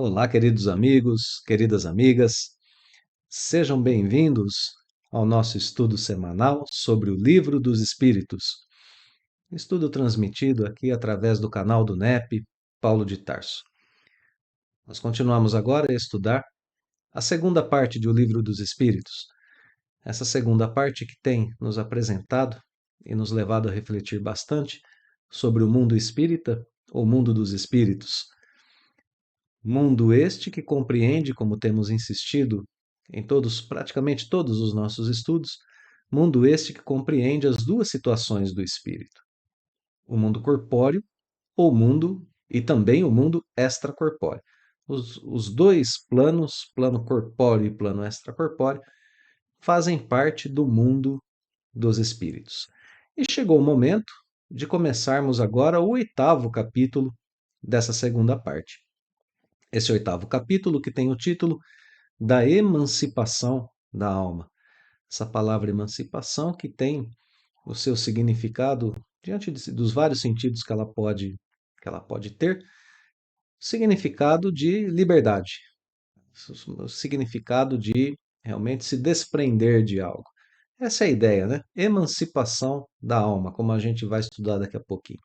Olá, queridos amigos, queridas amigas, sejam bem-vindos ao nosso estudo semanal sobre o Livro dos Espíritos. Estudo transmitido aqui através do canal do NEP, Paulo de Tarso. Nós continuamos agora a estudar a segunda parte do Livro dos Espíritos. Essa segunda parte que tem nos apresentado e nos levado a refletir bastante sobre o mundo espírita, ou mundo dos espíritos. Mundo este que compreende, como temos insistido em praticamente todos os nossos estudos, mundo este que compreende as duas situações do espírito: o mundo corpóreo, ou mundo, e também o mundo extracorpóreo. Os dois planos, plano corpóreo e plano extracorpóreo, fazem parte do mundo dos espíritos. E chegou o momento de começarmos agora o 8º capítulo dessa segunda parte. Esse 8º capítulo que tem o título da emancipação da alma. Essa palavra emancipação que tem o seu significado, diante dos vários sentidos que ela pode ter, significado de liberdade, o significado de realmente se desprender de algo. Essa é a ideia, né? Emancipação da alma, como a gente vai estudar daqui a pouquinho.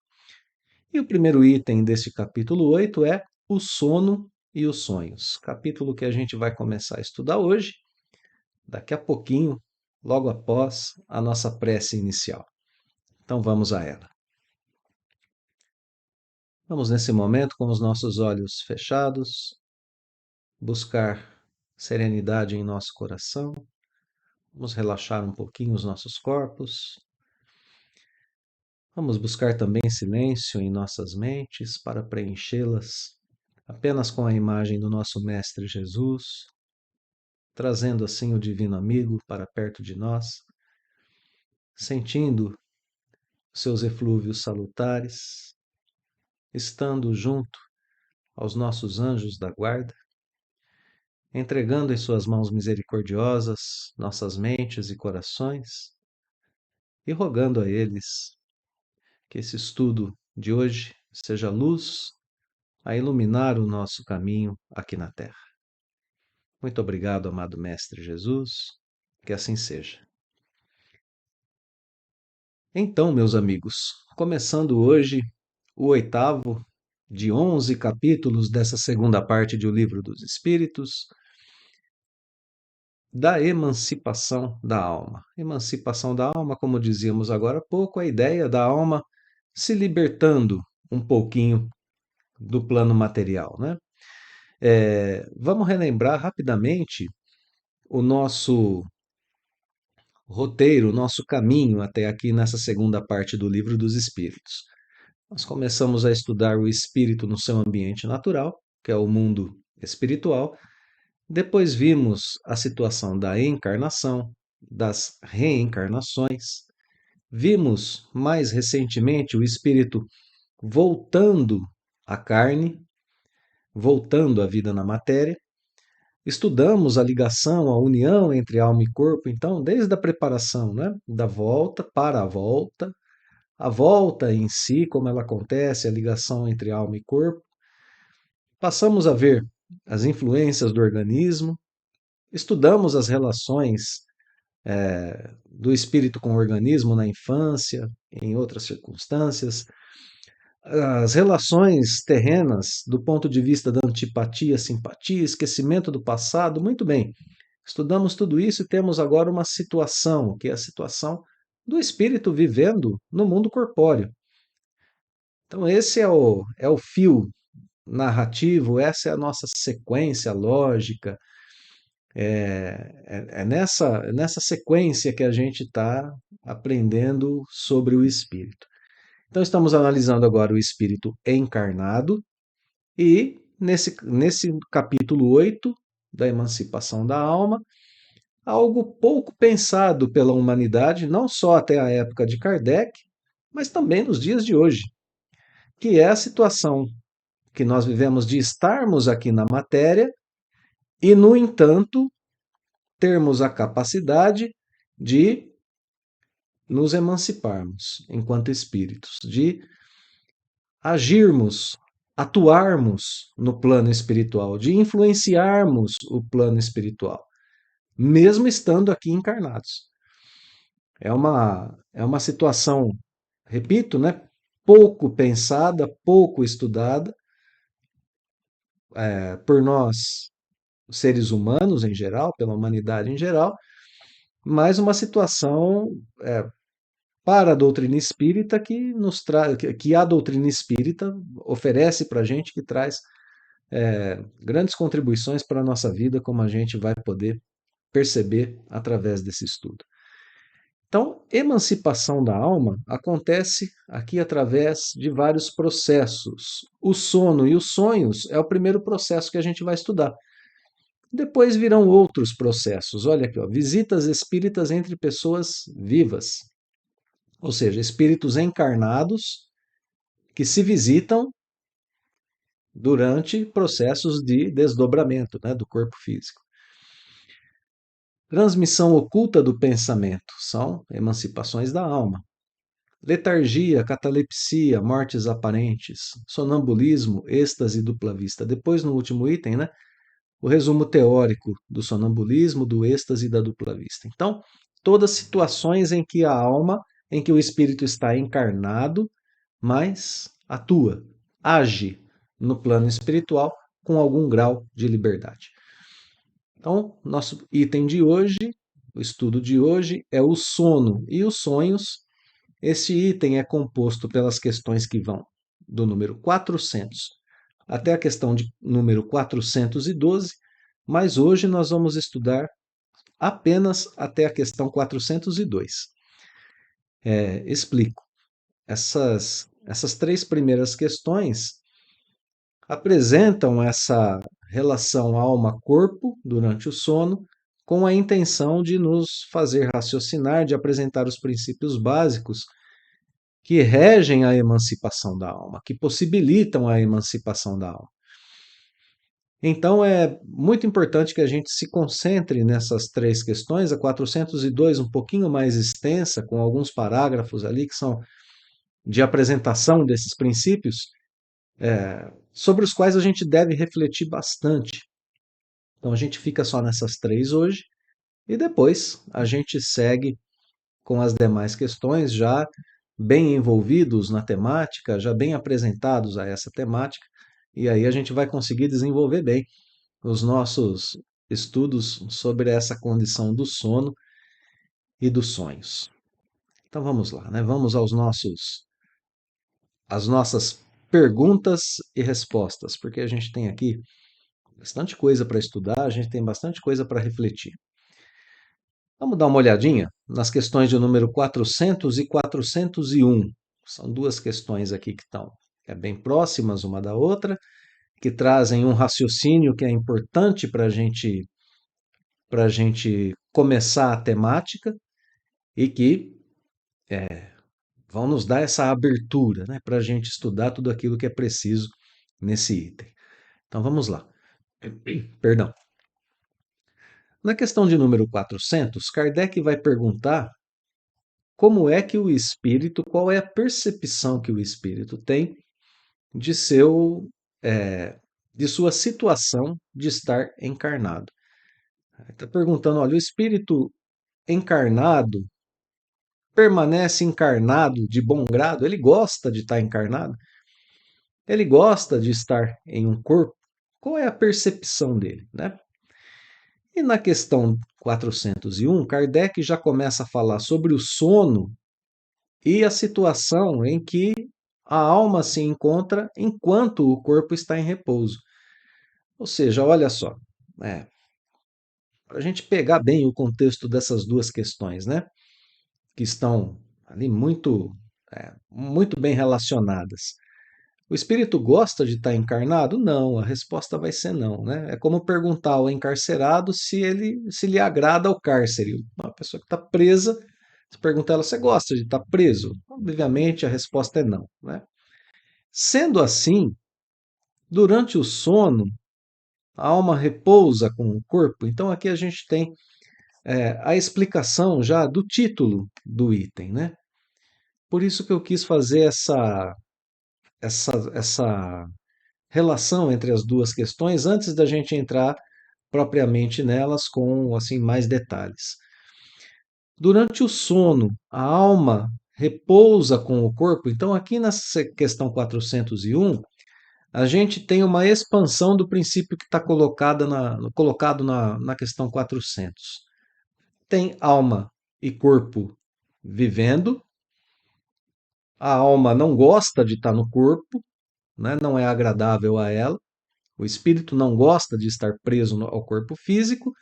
E o primeiro item desse capítulo 8 é o sono e os sonhos. Capítulo que a gente vai começar a estudar hoje, daqui a pouquinho, logo após a nossa prece inicial. Então vamos a ela. Vamos nesse momento com os nossos olhos fechados, buscar serenidade em nosso coração. Vamos relaxar um pouquinho os nossos corpos. Vamos buscar também silêncio em nossas mentes para preenchê-las apenas com a imagem do nosso Mestre Jesus, trazendo assim o Divino Amigo para perto de nós, sentindo seus eflúvios salutares, estando junto aos nossos anjos da guarda, entregando em suas mãos misericordiosas nossas mentes e corações e rogando a eles que esse estudo de hoje seja luz a iluminar o nosso caminho aqui na Terra. Muito obrigado, amado Mestre Jesus, que assim seja. Então, meus amigos, começando hoje o 8º de 11 capítulos dessa segunda parte do Livro dos Espíritos, da emancipação da alma. Emancipação da alma, como dizíamos agora há pouco, a ideia da alma se libertando um pouquinho do plano material, né? Vamos relembrar rapidamente o nosso roteiro, o nosso caminho até aqui nessa segunda parte do Livro dos Espíritos. Nós começamos a estudar o espírito no seu ambiente natural, que é o mundo espiritual. Depois vimos a situação da encarnação, das reencarnações. Vimos mais recentemente o espírito voltando à carne, voltando à vida na matéria. Estudamos a ligação, a união entre alma e corpo, então, desde a preparação, né, da volta para a volta em si, como ela acontece, a ligação entre alma e corpo. Passamos a ver as influências do organismo, estudamos as relações do espírito com o organismo na infância, em outras circunstâncias, as relações terrenas do ponto de vista da antipatia, simpatia, esquecimento do passado, muito bem. Estudamos tudo isso e temos agora uma situação, que é a situação do espírito vivendo no mundo corpóreo. Então, esse é o fio narrativo, essa é a nossa sequência lógica. É nessa sequência que a gente está aprendendo sobre o espírito. Então, estamos analisando agora o espírito encarnado e, nesse capítulo 8 da emancipação da alma, algo pouco pensado pela humanidade, não só até a época de Kardec, mas também nos dias de hoje, que é a situação que nós vivemos de estarmos aqui na matéria e, no entanto, termos a capacidade de nos emanciparmos enquanto espíritos, de agirmos atuarmos no plano espiritual, de influenciarmos o plano espiritual, mesmo estando aqui encarnados. É uma situação, repito, né, pouco pensada, pouco estudada por nós, seres humanos em geral, pela humanidade em geral, mas uma situação para a doutrina espírita que nos traz, que a doutrina espírita oferece para a gente, que traz grandes contribuições para a nossa vida, como a gente vai poder perceber através desse estudo. Então, emancipação da alma acontece aqui através de vários processos. O sono e os sonhos é o primeiro processo que a gente vai estudar. Depois virão outros processos. Olha aqui, ó, visitas espíritas entre pessoas vivas, ou seja, espíritos encarnados que se visitam durante processos de desdobramento, né, do corpo físico. Transmissão oculta do pensamento são emancipações da alma. Letargia, catalepsia, mortes aparentes, sonambulismo, êxtase dupla vista. Depois, no último item, né, o resumo teórico do sonambulismo, do êxtase e da dupla vista. Então, todas situações em que a alma, em que o espírito está encarnado, mas atua, age no plano espiritual com algum grau de liberdade. Então, nosso item de hoje, o estudo de hoje, é o sono e os sonhos. Esse item é composto pelas questões que vão do número 400 até a questão de número 412, mas hoje nós vamos estudar apenas até a questão 402. Explico. Essas três primeiras questões apresentam essa relação alma-corpo durante o sono, com a intenção de nos fazer raciocinar, de apresentar os princípios básicos que regem a emancipação da alma, que possibilitam a emancipação da alma. Então é muito importante que a gente se concentre nessas três questões, a 402 um pouquinho mais extensa, com alguns parágrafos ali que são de apresentação desses princípios, sobre os quais a gente deve refletir bastante. Então a gente fica só nessas três hoje e depois a gente segue com as demais questões já bem envolvidos na temática, já bem apresentados a essa temática, e aí a gente vai conseguir desenvolver bem os nossos estudos sobre essa condição do sono e dos sonhos. Então vamos lá, né? Vamos às nossas perguntas e respostas, porque a gente tem aqui bastante coisa para estudar, a gente tem bastante coisa para refletir. Vamos dar uma olhadinha nas questões de número 400 e 401. São duas questões aqui que estão bem próximas uma da outra, que trazem um raciocínio que é importante para a gente começar a temática e que vão nos dar essa abertura, né, para a gente estudar tudo aquilo que é preciso nesse item. Então vamos lá. Perdão. Na questão de número 400, Kardec vai perguntar como é que o espírito, qual é a percepção que o espírito tem de seu, de sua situação de estar encarnado. Está perguntando, olha, o espírito encarnado permanece encarnado de bom grado? Ele gosta de estar encarnado? Ele gosta de estar em um corpo? Qual é a percepção dele, né? E na questão 401, Kardec já começa a falar sobre o sono e a situação em que a alma se encontra enquanto o corpo está em repouso. Ou seja, olha só, para a gente pegar bem o contexto dessas duas questões, né, que estão ali muito bem relacionadas. O espírito gosta de estar encarnado? Não, a resposta vai ser não, né? É como perguntar ao encarcerado se lhe agrada o cárcere. Uma pessoa que está presa, se perguntar ela, você gosta de estar preso? Obviamente a resposta é não, né? Sendo assim, durante o sono, a alma repousa com o corpo. Então aqui a gente tem a explicação já do título do item, né? Por isso que eu quis fazer essa relação entre as duas questões antes da gente entrar propriamente nelas com assim mais detalhes. Durante o sono, a alma repousa com o corpo. Então, aqui na questão 401, a gente tem uma expansão do princípio que está colocado na questão 400. Tem alma e corpo vivendo, a alma não gosta de estar no corpo, né? Não é agradável a ela, o espírito não gosta de estar preso ao corpo físico.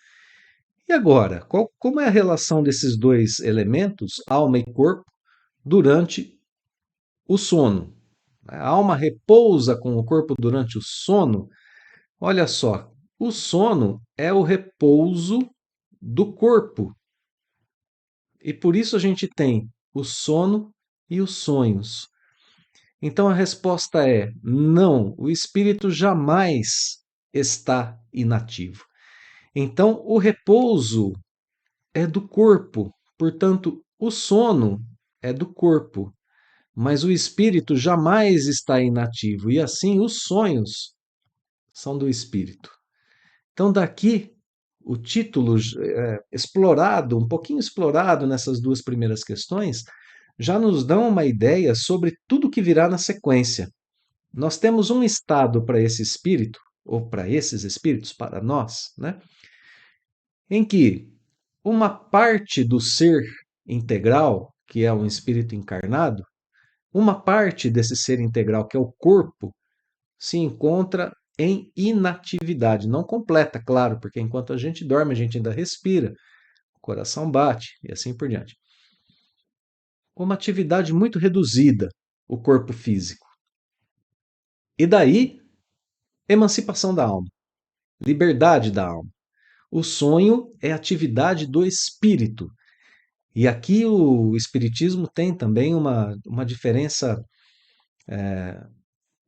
E agora, como é a relação desses dois elementos, alma e corpo, durante o sono? A alma repousa com o corpo durante o sono. Olha só, o sono é o repouso do corpo. E por isso a gente tem o sono e os sonhos. Então a resposta é não, o espírito jamais está inativo. Então o repouso é do corpo, portanto, o sono é do corpo, mas o espírito jamais está inativo e assim os sonhos são do espírito. Então, daqui o título explorado, um pouquinho explorado nessas duas primeiras questões, já nos dão uma ideia sobre tudo que virá na sequência. Nós temos um estado para esse espírito, ou para esses espíritos, para nós, né? Em que uma parte do ser integral, que é um espírito encarnado, uma parte desse ser integral, que é o corpo, se encontra em inatividade, não completa, claro, porque enquanto a gente dorme, a gente ainda respira, o coração bate e assim por diante. Uma atividade muito reduzida, o corpo físico. E daí, emancipação da alma, liberdade da alma. O sonho é atividade do espírito. E aqui o espiritismo tem também uma diferença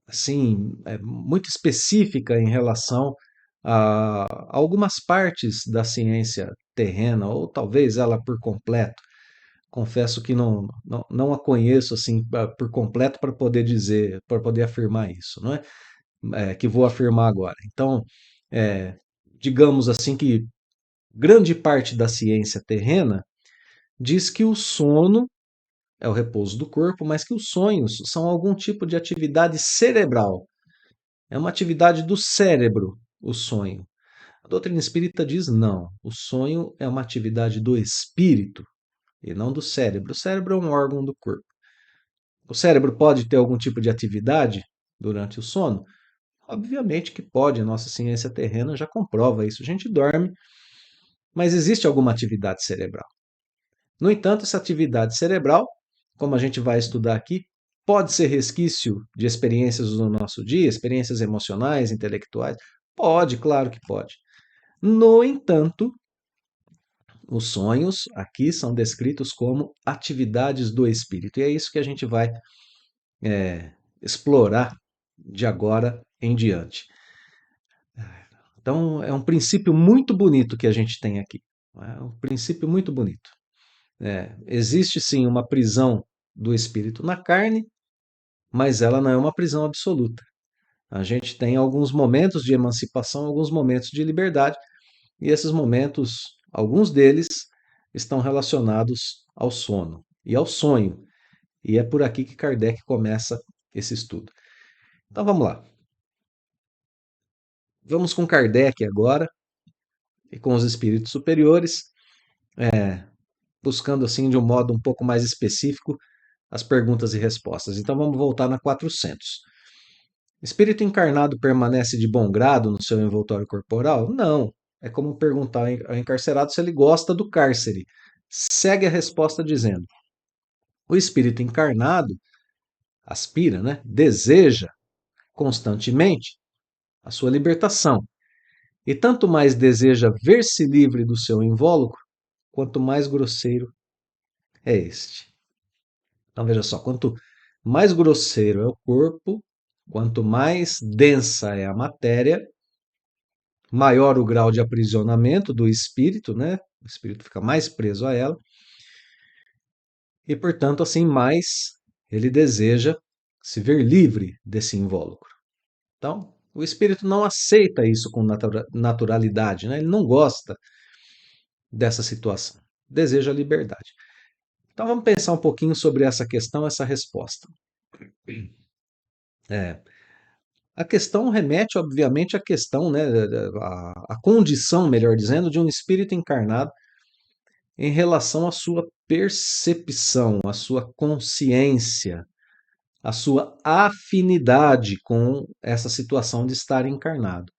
assim, muito específica em relação a algumas partes da ciência terrena, ou talvez ela por completo. Confesso que não a conheço assim por completo para poder dizer, para poder afirmar isso, não é? Que vou afirmar agora. Então, é, digamos assim que grande parte da ciência terrena diz que o sono é o repouso do corpo, mas que os sonhos são algum tipo de atividade cerebral. É uma atividade do cérebro, o sonho. A doutrina espírita diz não. O sonho é uma atividade do espírito e não do cérebro. O cérebro é um órgão do corpo. O cérebro pode ter algum tipo de atividade durante o sono? Obviamente que pode, a nossa ciência terrena já comprova isso. A gente dorme, mas existe alguma atividade cerebral. No entanto, essa atividade cerebral, como a gente vai estudar aqui, pode ser resquício de experiências do nosso dia, experiências emocionais, intelectuais? Pode, claro que pode. No entanto, os sonhos aqui são descritos como atividades do espírito, e é isso que a gente vai explorar de agora em diante. Então, é um princípio muito bonito que a gente tem aqui. É um princípio muito bonito. Existe sim uma prisão do espírito na carne, mas ela não é uma prisão absoluta. A gente tem alguns momentos de emancipação, alguns momentos de liberdade, e esses momentos, alguns deles, estão relacionados ao sono e ao sonho. E é por aqui que Kardec começa esse estudo. Então vamos lá. Vamos com Kardec agora e com os espíritos superiores, buscando assim de um modo um pouco mais específico as perguntas e respostas. Então vamos voltar na 400. Espírito encarnado permanece de bom grado no seu envoltório corporal? Não. É como perguntar ao encarcerado se ele gosta do cárcere. Segue a resposta dizendo: o espírito encarnado aspira, né, deseja constantemente a sua libertação. E tanto mais deseja ver-se livre do seu invólucro, quanto mais grosseiro é este. Então veja só, quanto mais grosseiro é o corpo, quanto mais densa é a matéria, maior o grau de aprisionamento do espírito, né? O espírito fica mais preso a ela, e portanto, assim, mais ele deseja se ver livre desse invólucro. Então, o espírito não aceita isso com naturalidade, né? Ele não gosta dessa situação, deseja liberdade. Então, vamos pensar um pouquinho sobre essa questão, essa resposta. É, a questão remete, obviamente, à questão, né, a condição, melhor dizendo, de um espírito encarnado em relação à sua percepção, à sua consciência, à sua afinidade com essa situação de estar encarnado.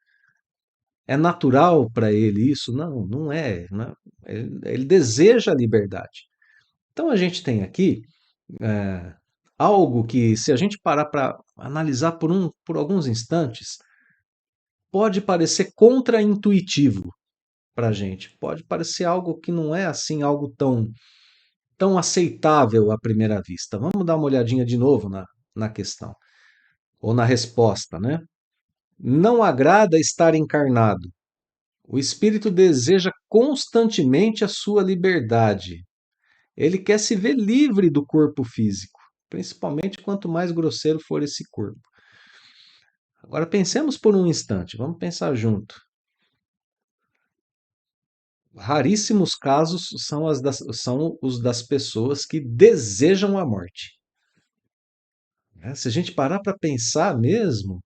É natural para ele isso? Não, não é. Né? Ele deseja a liberdade. Então a gente tem aqui é, algo que, se a gente parar para analisar por alguns instantes, pode parecer contraintuitivo para a gente. Pode parecer algo que não é assim algo tão aceitável à primeira vista. Vamos dar uma olhadinha de novo na questão, ou na resposta, né? Não agrada estar encarnado. O espírito deseja constantemente a sua liberdade. Ele quer se ver livre do corpo físico, principalmente quanto mais grosseiro for esse corpo. Agora pensemos por um instante, vamos pensar junto. Raríssimos casos são os das pessoas que desejam a morte. Se a gente parar para pensar mesmo,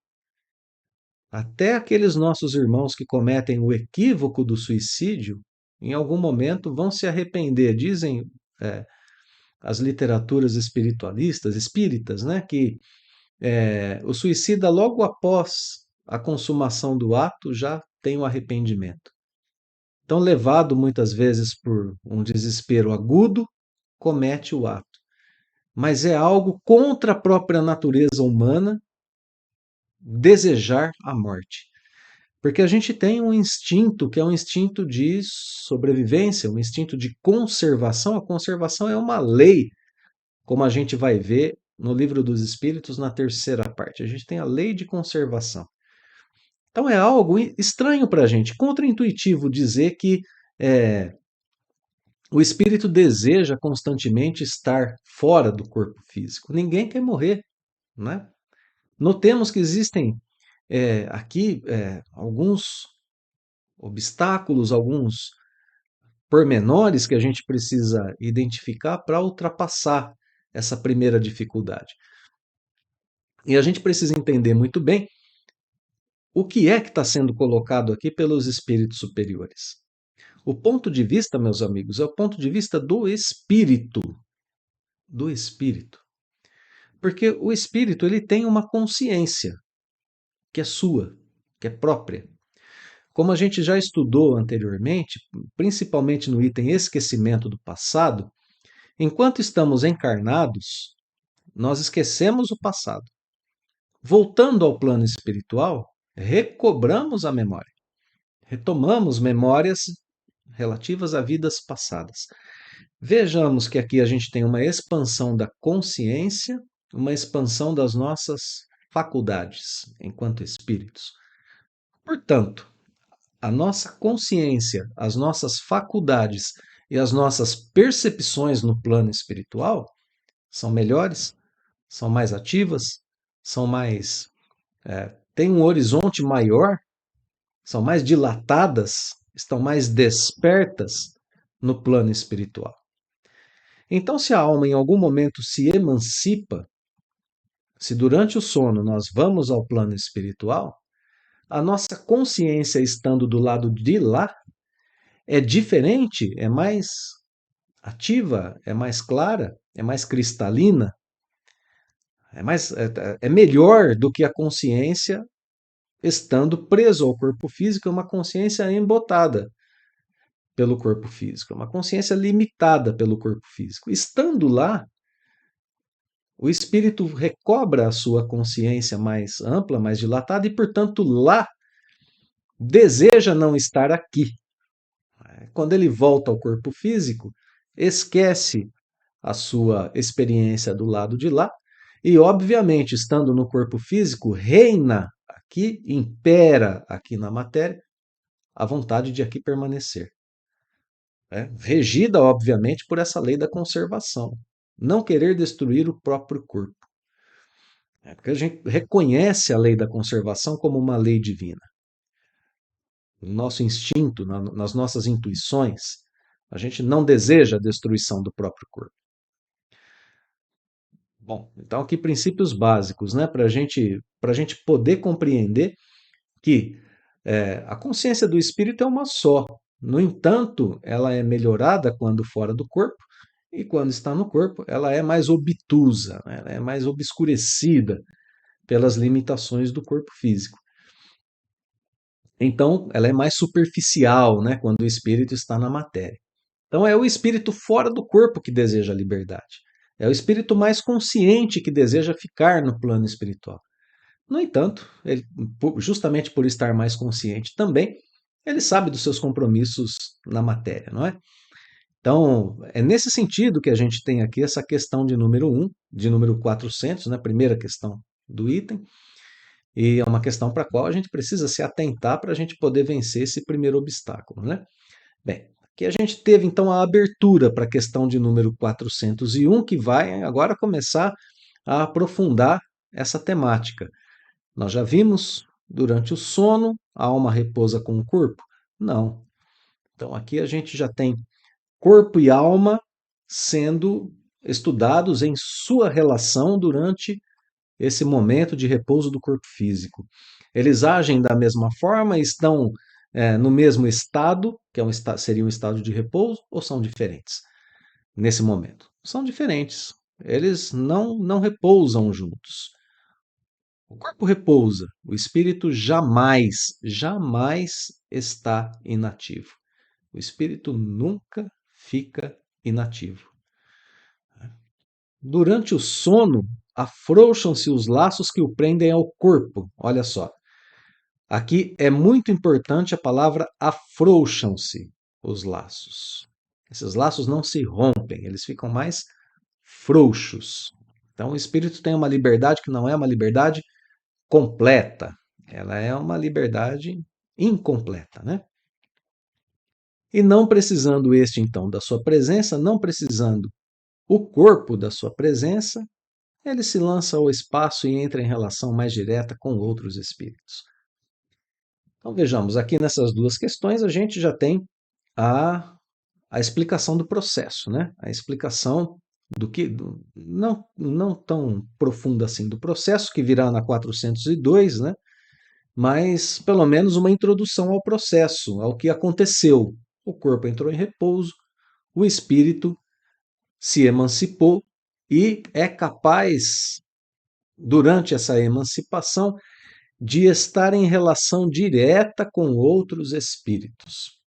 até aqueles nossos irmãos que cometem o equívoco do suicídio, em algum momento vão se arrepender. Dizem as literaturas espiritualistas, espíritas, né, que o suicida, logo após a consumação do ato, já tem o arrependimento. Então, levado muitas vezes por um desespero agudo, comete o ato. Mas é algo contra a própria natureza humana desejar a morte. Porque a gente tem um instinto que é um instinto de sobrevivência, um instinto de conservação. A conservação é uma lei, como a gente vai ver no Livro dos Espíritos, na terceira parte. A gente tem a lei de conservação. Então é algo estranho para a gente, contraintuitivo dizer que é, o espírito deseja constantemente estar fora do corpo físico. Ninguém quer morrer, né? Notemos que existem aqui alguns obstáculos, alguns pormenores que a gente precisa identificar para ultrapassar essa primeira dificuldade. E a gente precisa entender muito bem o que é que está sendo colocado aqui pelos espíritos superiores. O ponto de vista, meus amigos, é o ponto de vista do espírito. Do espírito. Porque o espírito ele tem uma consciência que é sua, que é própria. Como a gente já estudou anteriormente, principalmente no item esquecimento do passado, enquanto estamos encarnados, nós esquecemos o passado. Voltando ao plano espiritual, recobramos a memória. Retomamos memórias relativas a vidas passadas. Vejamos que aqui a gente tem uma expansão da consciência, uma expansão das nossas faculdades enquanto espíritos. Portanto, a nossa consciência, as nossas faculdades e as nossas percepções no plano espiritual são melhores, são mais ativas, são mais têm um horizonte maior, são mais dilatadas, estão mais despertas no plano espiritual. Então, se a alma em algum momento se emancipa, se durante o sono nós vamos ao plano espiritual, a nossa consciência estando do lado de lá é diferente, é mais ativa, é mais clara, é mais cristalina, é melhor do que a consciência estando preso ao corpo físico, é uma consciência embotada pelo corpo físico, é uma consciência limitada pelo corpo físico. Estando lá, o espírito recobra a sua consciência mais ampla, mais dilatada, e, portanto, lá deseja não estar aqui. Quando ele volta ao corpo físico, esquece a sua experiência do lado de lá e, obviamente, estando no corpo físico, reina aqui, impera aqui na matéria a vontade de aqui permanecer. Regida, obviamente, por essa lei da conservação. Não querer destruir o próprio corpo. Porque a gente reconhece a lei da conservação como uma lei divina. No nosso instinto, nas nossas intuições, a gente não deseja a destruição do próprio corpo. Bom, então aqui princípios básicos, né, para a gente poder compreender que a consciência do espírito é uma só. No entanto, ela é melhorada quando fora do corpo, e quando está no corpo, ela é mais obtusa, né, ela é mais obscurecida pelas limitações do corpo físico. Então, ela é mais superficial, né, quando o espírito está na matéria. Então, é o espírito fora do corpo que deseja a liberdade. É o espírito mais consciente que deseja ficar no plano espiritual. No entanto, ele, justamente por estar mais consciente também, ele sabe dos seus compromissos na matéria, não é? Então, é nesse sentido que a gente tem aqui essa questão de número 1, de número 400, né? Primeira questão do item, e é uma questão para a qual a gente precisa se atentar para a gente poder vencer esse primeiro obstáculo, né? Bem, aqui a gente teve então a abertura para a questão de número 401, que vai agora começar a aprofundar essa temática. Nós já vimos durante o sono, a alma repousa com o corpo? Não. Então aqui a gente já tem corpo e alma sendo estudados em sua relação durante esse momento de repouso do corpo físico. Eles agem da mesma forma, estão no mesmo estado, que é seria um estado de repouso, ou são diferentes nesse momento? São diferentes. Eles não repousam juntos. O corpo repousa, o espírito jamais, jamais está inativo. O espírito nunca fica inativo. Durante o sono, afrouxam-se os laços que o prendem ao corpo. Olha só. Aqui é muito importante a palavra afrouxam-se os laços. Esses laços não se rompem, eles ficam mais frouxos. Então o espírito tem uma liberdade que não é uma liberdade completa, ela é uma liberdade incompleta, né? E não precisando este então da sua presença, não precisando o corpo da sua presença, ele se lança ao espaço e entra em relação mais direta com outros espíritos. Então vejamos, aqui nessas duas questões a gente já tem a, a explicação do processo, né? A explicação não tão profunda assim do processo, que virá na 402, né? Mas pelo menos uma introdução ao processo, ao que aconteceu. O corpo entrou em repouso, o espírito se emancipou e é capaz, durante essa emancipação, de estar em relação direta com outros espíritos.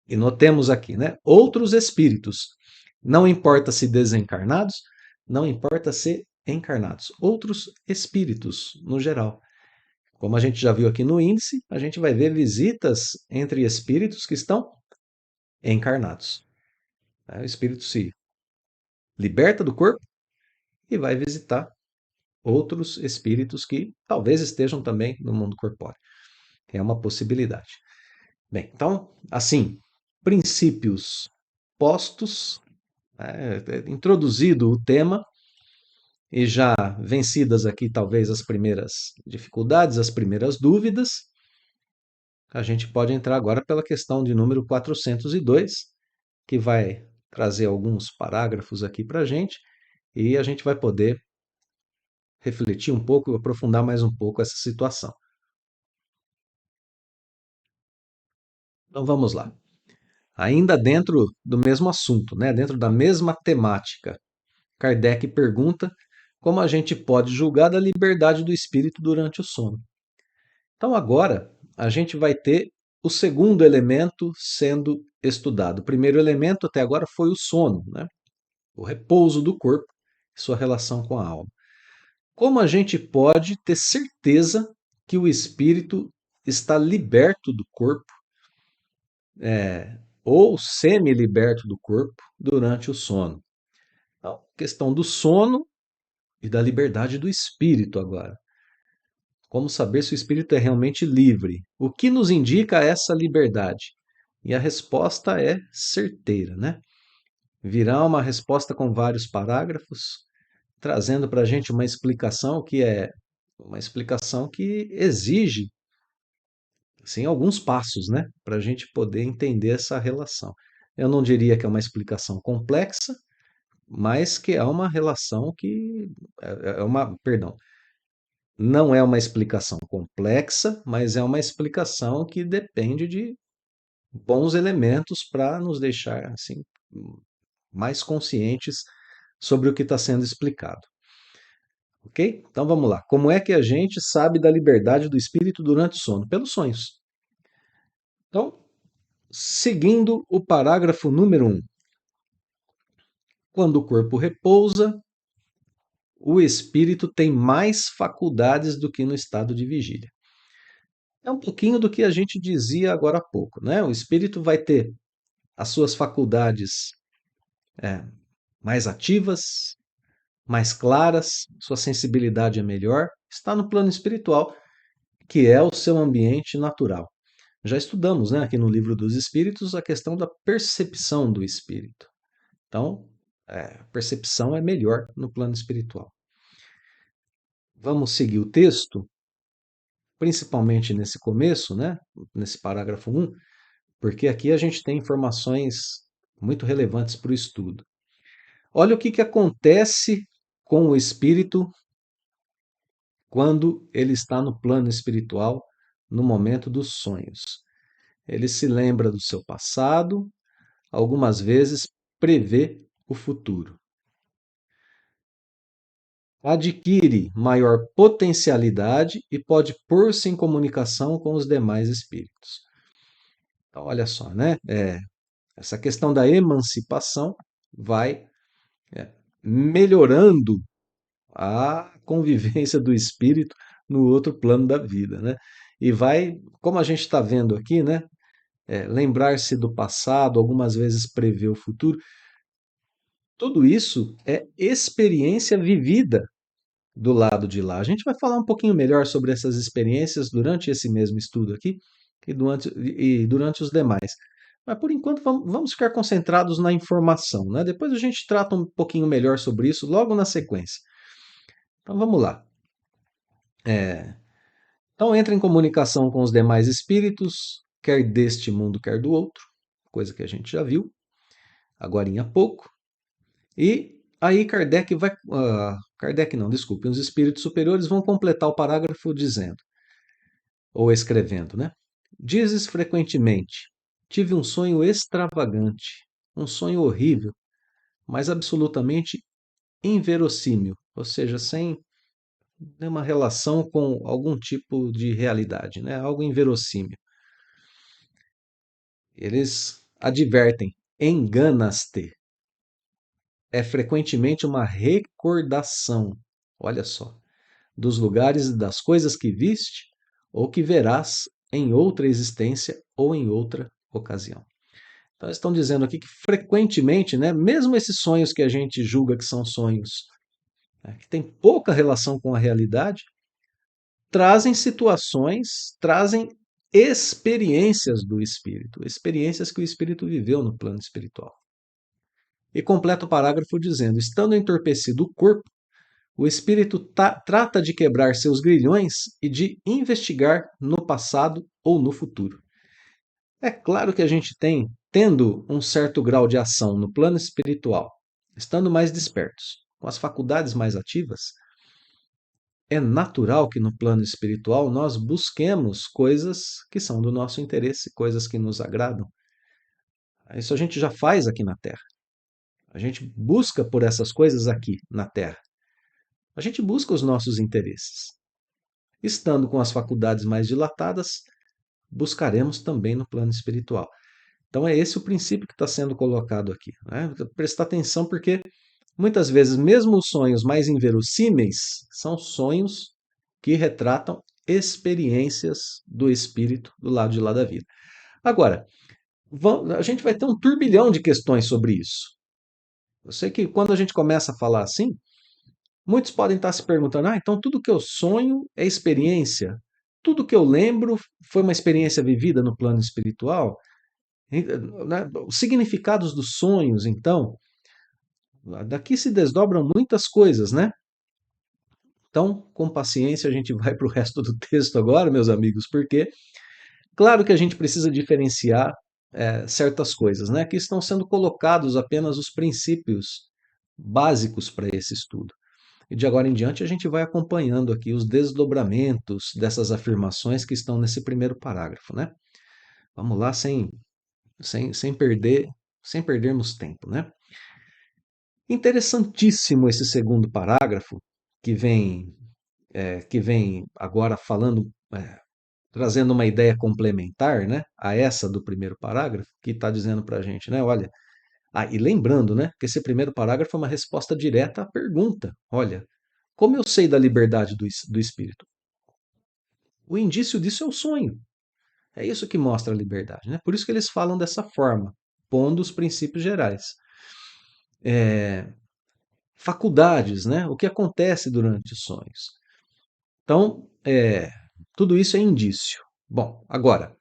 E notemos aqui, né? Outros espíritos. Não importa se desencarnados, não importa se encarnados. Outros espíritos, no geral. Como a gente já viu aqui no índice, a gente vai ver visitas entre espíritos que estão encarnados. O espírito se liberta do corpo e vai visitar outros espíritos que talvez estejam também no mundo corpóreo. É uma possibilidade. Bem, então, assim, princípios postos, introduzido o tema e já vencidas aqui talvez as primeiras dificuldades, as primeiras dúvidas, a gente pode entrar agora pela questão de número 402, que vai trazer alguns parágrafos aqui para a gente vai poder refletir um pouco, aprofundar mais um pouco essa situação. Então vamos lá. Ainda dentro do mesmo assunto, né? Dentro da mesma temática, Kardec pergunta como a gente pode julgar da liberdade do espírito durante o sono. Então agora a gente vai ter o segundo elemento sendo estudado. O primeiro elemento até agora foi o sono, né? O repouso do corpo e sua relação com a alma. Como a gente pode ter certeza que o espírito está liberto do corpo, ou semi-liberto do corpo durante o sono? Então, questão do sono e da liberdade do espírito agora. Como saber se o espírito é realmente livre? O que nos indica essa liberdade? E a resposta é certeira, né? Virá uma resposta com vários parágrafos, trazendo para a gente uma explicação que é uma explicação que exige, assim, alguns passos, né, para a gente poder entender essa relação. Eu não diria que é uma explicação complexa, mas que é uma relação que é uma, perdão, não é uma explicação complexa, mas é uma explicação que depende de bons elementos para nos deixar assim mais conscientes sobre o que está sendo explicado. Ok? Então vamos lá. Como é que a gente sabe da liberdade do espírito durante o sono? Pelos sonhos. Então, seguindo o parágrafo número 1. Quando o corpo repousa, o espírito tem mais faculdades do que no estado de vigília. É um pouquinho do que a gente dizia agora há pouco, né? O espírito vai ter as suas faculdades é, mais ativas, mais claras, sua sensibilidade é melhor, está no plano espiritual, que é o seu ambiente natural. Já estudamos, né, aqui no Livro dos Espíritos a questão da percepção do espírito. Então, a percepção é melhor no plano espiritual. Vamos seguir o texto, principalmente nesse começo, né, nesse parágrafo 1, porque aqui a gente tem informações muito relevantes para o estudo. Olha o que acontece com o espírito quando ele está no plano espiritual, no momento dos sonhos. Ele se lembra do seu passado, algumas vezes prevê o futuro. Adquire maior potencialidade e pode pôr-se em comunicação com os demais espíritos. Então, olha só, né? Essa questão da emancipação vai é, melhorando a convivência do espírito no outro plano da vida, né? E vai, como a gente está vendo aqui, né? Lembrar-se do passado, algumas vezes prever o futuro. Tudo isso é experiência vivida do lado de lá. A gente vai falar um pouquinho melhor sobre essas experiências durante esse mesmo estudo aqui e durante os demais. Mas por enquanto vamos ficar concentrados na informação, né? Depois a gente trata um pouquinho melhor sobre isso logo na sequência. Então vamos lá. Então entra em comunicação com os demais espíritos, quer deste mundo, quer do outro, coisa que a gente já viu agora há pouco. E aí Kardec vai. Kardec não, desculpe, os espíritos superiores vão completar o parágrafo dizendo, ou escrevendo, né? Dizes frequentemente: tive um sonho extravagante, um sonho horrível, mas absolutamente inverossímil, ou seja, sem nenhuma relação com algum tipo de realidade, né? Algo inverossímil. Eles advertem: enganas-te. É frequentemente uma recordação, olha só, dos lugares e das coisas que viste ou que verás em outra existência ou em outra ocasião. Então, estão dizendo aqui que frequentemente, né, mesmo esses sonhos que a gente julga que são sonhos, né, que tem pouca relação com a realidade, trazem situações, trazem experiências do espírito, experiências que o espírito viveu no plano espiritual. E completa o parágrafo dizendo: estando entorpecido o corpo, o espírito trata de quebrar seus grilhões e de investigar no passado ou no futuro. É claro que a gente tem, tendo um certo grau de ação no plano espiritual, estando mais despertos, com as faculdades mais ativas, é natural que no plano espiritual nós busquemos coisas que são do nosso interesse, coisas que nos agradam. Isso a gente já faz aqui na Terra. A gente busca por essas coisas aqui na Terra. A gente busca os nossos interesses. Estando com as faculdades mais dilatadas, buscaremos também no plano espiritual. Então é esse o princípio que está sendo colocado aqui, né? Prestar atenção porque muitas vezes mesmo os sonhos mais inverossímeis são sonhos que retratam experiências do espírito do lado de lá da vida. Agora, a gente vai ter um turbilhão de questões sobre isso. Eu sei que quando a gente começa a falar assim, muitos podem estar se perguntando: então tudo que eu sonho é experiência? Tudo que eu lembro foi uma experiência vivida no plano espiritual? Né? Os significados dos sonhos, então, daqui se desdobram muitas coisas, né? Então, com paciência, a gente vai para o resto do texto agora, meus amigos, porque claro que a gente precisa diferenciar certas coisas, né? Aqui estão sendo colocados apenas os princípios básicos para esse estudo. E de agora em diante a gente vai acompanhando aqui os desdobramentos dessas afirmações que estão nesse primeiro parágrafo, né? Vamos lá sem perder, sem perdermos tempo, né? Interessantíssimo esse segundo parágrafo que vem agora falando, trazendo uma ideia complementar, né, a essa do primeiro parágrafo, que está dizendo para a gente, né, olha, e lembrando, né, que esse primeiro parágrafo é uma resposta direta à pergunta, olha, como eu sei da liberdade do espírito? O indício disso é o sonho. É isso que mostra a liberdade, né? Por isso que eles falam dessa forma, pondo os princípios gerais. Faculdades, né? O que acontece durante os sonhos. Então, tudo isso é indício. Bom, agora,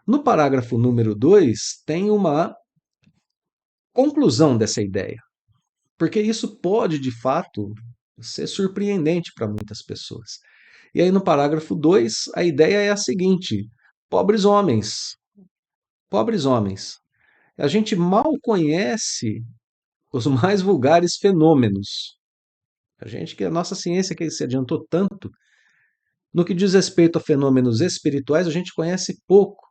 no parágrafo número 2 tem uma conclusão dessa ideia, porque isso pode, de fato, ser surpreendente para muitas pessoas. E aí, no parágrafo 2 a ideia é a seguinte: pobres homens, pobres homens, a gente mal conhece os mais vulgares fenômenos. A gente que a nossa ciência que se adiantou tanto, no que diz respeito a fenômenos espirituais, a gente conhece pouco.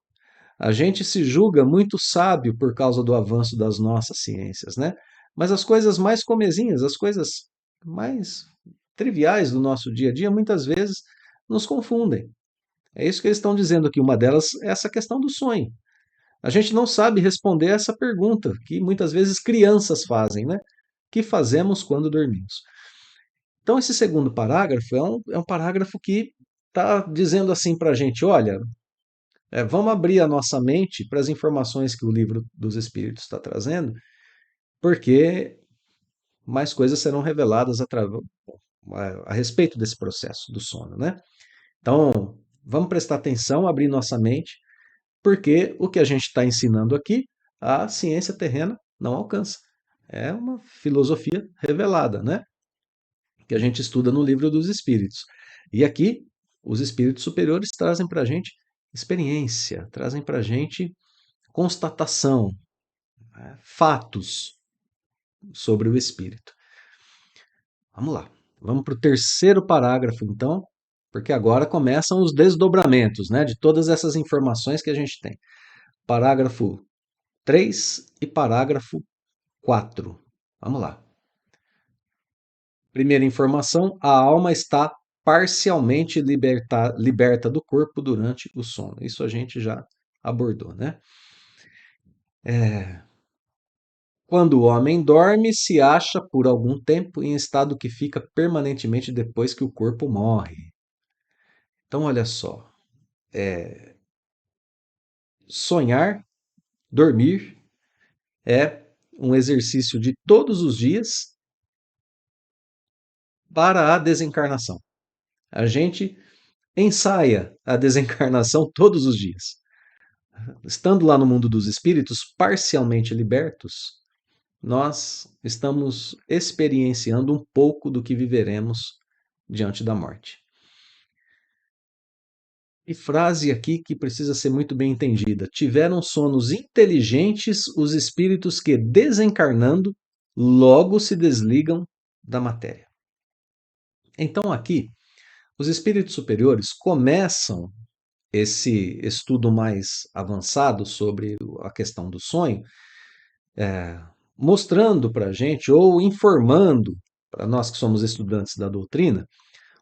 A gente se julga muito sábio por causa do avanço das nossas ciências, né? Mas as coisas mais comezinhas, as coisas mais triviais do nosso dia a dia, muitas vezes nos confundem. É isso que eles estão dizendo aqui. Uma delas é essa questão do sonho. A gente não sabe responder essa pergunta que muitas vezes crianças fazem, né? O que fazemos quando dormimos? Então, esse segundo parágrafo é um parágrafo que está dizendo assim para a gente: olha, vamos abrir a nossa mente para as informações que o livro dos Espíritos está trazendo, porque mais coisas serão reveladas a respeito desse processo do sono, né? Então, vamos prestar atenção, abrir nossa mente, porque o que a gente está ensinando aqui, a ciência terrena não alcança. É uma filosofia revelada, né? Que a gente estuda no livro dos Espíritos. E aqui, os Espíritos superiores trazem para a gente experiência, trazem para a gente constatação, fatos sobre o espírito. Vamos lá. Vamos para o terceiro parágrafo, então, porque agora começam os desdobramentos, né, de todas essas informações que a gente tem. Parágrafo 3 e parágrafo 4. Vamos lá. Primeira informação: a alma está parcialmente liberta do corpo durante o sono. Isso a gente já abordou, né? Quando o homem dorme, se acha por algum tempo em estado que fica permanentemente depois que o corpo morre. Então, olha só, sonhar, dormir, é um exercício de todos os dias para a desencarnação. A gente ensaia a desencarnação todos os dias. Estando lá no mundo dos espíritos, parcialmente libertos, nós estamos experienciando um pouco do que viveremos diante da morte. E frase aqui que precisa ser muito bem entendida: tiveram sonos inteligentes os espíritos que, desencarnando, logo se desligam da matéria. Então, aqui, os espíritos superiores começam esse estudo mais avançado sobre a questão do sonho, mostrando para a gente ou informando para nós que somos estudantes da doutrina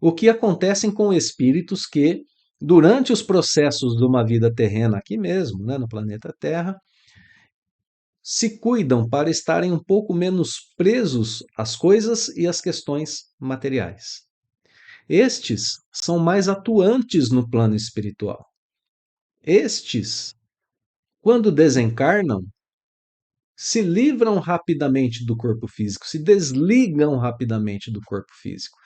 o que acontecem com espíritos que, durante os processos de uma vida terrena aqui mesmo, né, no planeta Terra, se cuidam para estarem um pouco menos presos às coisas e às questões materiais. Estes são mais atuantes no plano espiritual. Estes, quando desencarnam, se livram rapidamente do corpo físico, se desligam rapidamente do corpo físico,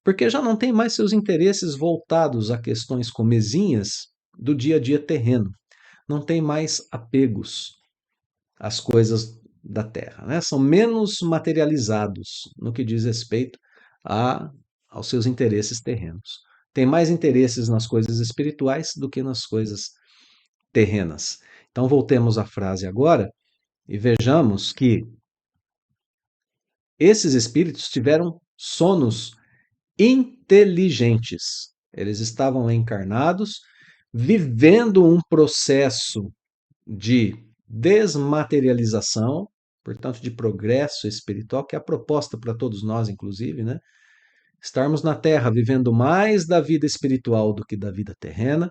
porque já não tem mais seus interesses voltados a questões comezinhas do dia a dia terreno, não tem mais apegos às coisas da terra, né? São menos materializados no que diz respeito a aos seus interesses terrenos. Tem mais interesses nas coisas espirituais do que nas coisas terrenas. Então, voltemos à frase agora e vejamos que esses espíritos tiveram sonos inteligentes. Eles estavam encarnados, vivendo um processo de desmaterialização, portanto, de progresso espiritual, que é a proposta para todos nós, inclusive, né? Estarmos na Terra vivendo mais da vida espiritual do que da vida terrena.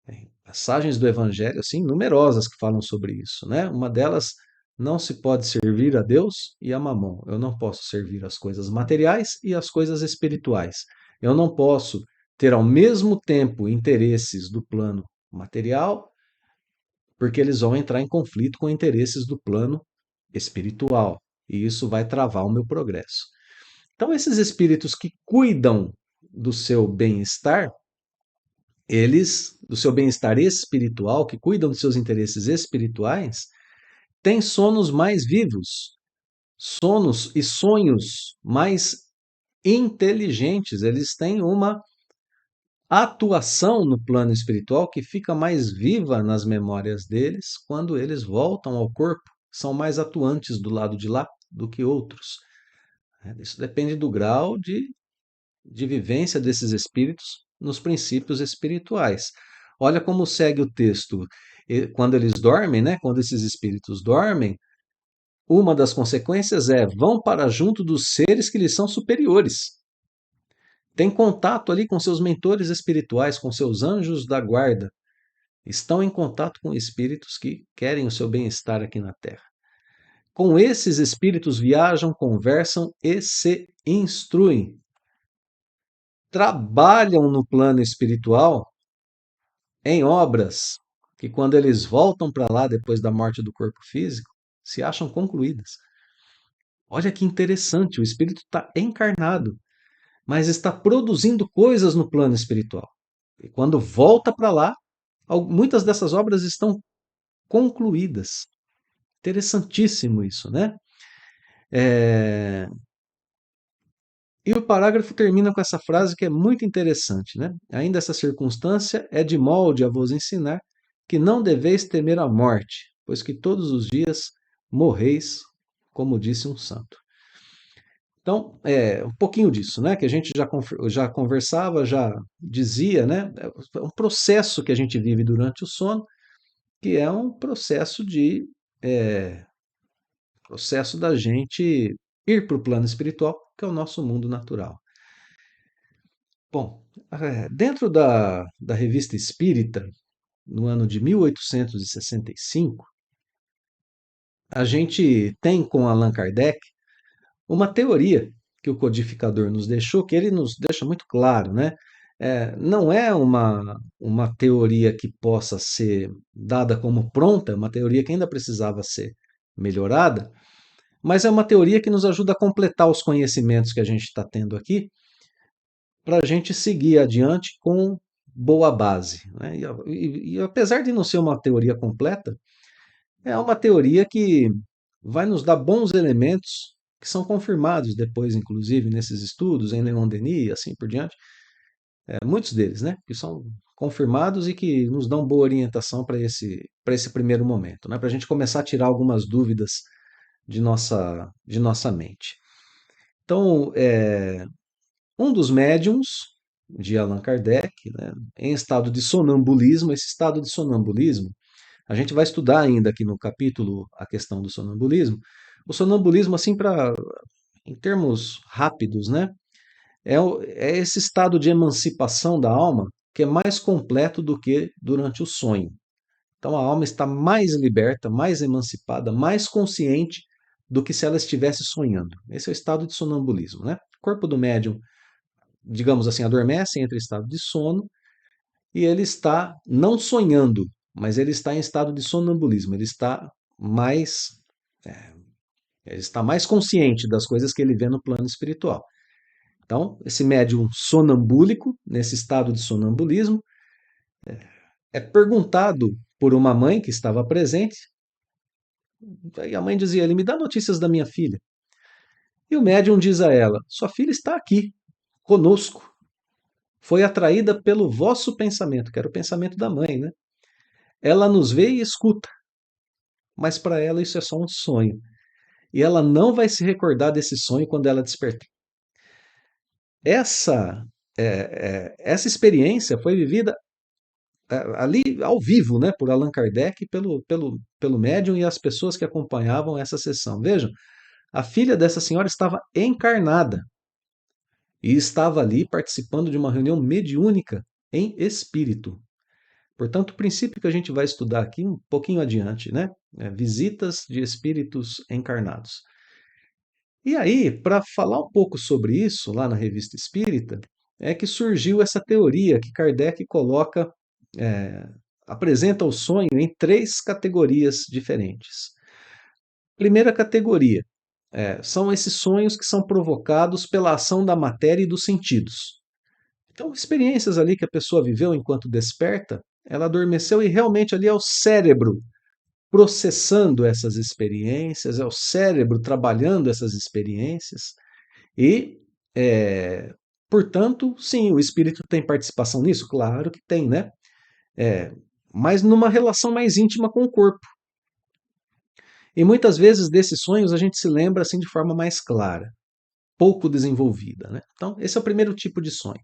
Tem passagens do Evangelho, assim, numerosas que falam sobre isso, né? Uma delas, não se pode servir a Deus e a Mamon. Eu não posso servir as coisas materiais e as coisas espirituais. Eu não posso ter ao mesmo tempo interesses do plano material, porque eles vão entrar em conflito com interesses do plano espiritual. E isso vai travar o meu progresso. Então, esses espíritos que cuidam do seu bem-estar, do seu bem-estar espiritual, que cuidam dos seus interesses espirituais, têm sonos mais vivos, sonos e sonhos mais inteligentes. Eles têm uma atuação no plano espiritual que fica mais viva nas memórias deles quando eles voltam ao corpo. São mais atuantes do lado de lá do que outros. Isso depende do grau de vivência desses espíritos nos princípios espirituais. Olha como segue o texto. Quando eles dormem, né, quando esses espíritos dormem, uma das consequências é vão para junto dos seres que lhes são superiores. Tem contato ali com seus mentores espirituais, com seus anjos da guarda. Estão em contato com espíritos que querem o seu bem-estar aqui na Terra. Com esses espíritos viajam, conversam e se instruem. Trabalham no plano espiritual em obras que, quando eles voltam para lá depois da morte do corpo físico, se acham concluídas. Olha que interessante, o espírito está encarnado, mas está produzindo coisas no plano espiritual. E quando volta para lá, muitas dessas obras estão concluídas. Interessantíssimo isso, né? É... E o parágrafo termina com essa frase que é muito interessante, né? Ainda essa circunstância é de molde a vos ensinar que não deveis temer a morte, pois que todos os dias morreis, como disse um santo. Então, um pouquinho disso, né? Que a gente já conversava, já dizia, né? É um processo que a gente vive durante o sono, que é um processo da gente ir para o plano espiritual, que é o nosso mundo natural. Bom, dentro da Revista Espírita, no ano de 1865, a gente tem com Allan Kardec uma teoria que o codificador nos deixou, que ele nos deixa muito claro, né? Não é uma teoria que possa ser dada como pronta, é uma teoria que ainda precisava ser melhorada, mas é uma teoria que nos ajuda a completar os conhecimentos que a gente está tendo aqui, para a gente seguir adiante com boa base, né? E apesar de não ser uma teoria completa, é uma teoria que vai nos dar bons elementos que são confirmados depois, inclusive, nesses estudos, em Leon Denis e assim por diante. Muitos deles, né? Que são confirmados e que nos dão boa orientação para esse primeiro momento, né? Para a gente começar a tirar algumas dúvidas de nossa mente. Então, um dos médiums de Allan Kardec, né, em estado de sonambulismo, esse estado de sonambulismo, a gente vai estudar ainda aqui no capítulo a questão do sonambulismo. O sonambulismo, assim, em termos rápidos, né, é esse estado de emancipação da alma que é mais completo do que durante o sonho. Então a alma está mais liberta, mais emancipada, mais consciente do que se ela estivesse sonhando. Esse é o estado de sonambulismo, né? O corpo do médium, digamos assim, adormece, entra em estado de sono e ele está não sonhando, mas ele está em estado de sonambulismo. Mais, é, ele está mais consciente das coisas que ele vê no plano espiritual. Então, esse médium sonambúlico, nesse estado de sonambulismo, é perguntado por uma mãe que estava presente, e a mãe dizia: ele me dá notícias da minha filha. E o médium diz a ela: sua filha está aqui. conosco, foi atraída pelo vosso pensamento, que era o pensamento da mãe, né? Ela nos vê e escuta, mas para ela isso é só um sonho. E ela não vai se recordar desse sonho quando ela despertar. Essa, essa experiência foi vivida ali ao vivo, né, por Allan Kardec, pelo médium e as pessoas que acompanhavam essa sessão. Vejam, a filha dessa senhora estava encarnada e estava ali participando de uma reunião mediúnica em espírito. Portanto, o princípio que a gente vai estudar aqui um pouquinho adiante, né? Visitas de espíritos encarnados. E aí, para falar um pouco sobre isso, lá na Revista Espírita, é que surgiu essa teoria que Kardec coloca, é, apresenta o sonho em três categorias diferentes. Primeira categoria, são esses sonhos que são provocados pela ação da matéria e dos sentidos. Então, experiências ali que a pessoa viveu enquanto desperta, ela adormeceu e realmente ali é o cérebro processando essas experiências, é o cérebro trabalhando essas experiências e, portanto, sim, o espírito tem participação nisso? Claro que tem, né? É, mas numa relação mais íntima com o corpo. E muitas vezes desses sonhos a gente se lembra assim de forma mais clara, pouco desenvolvida, né? Então, esse é o primeiro tipo de sonho.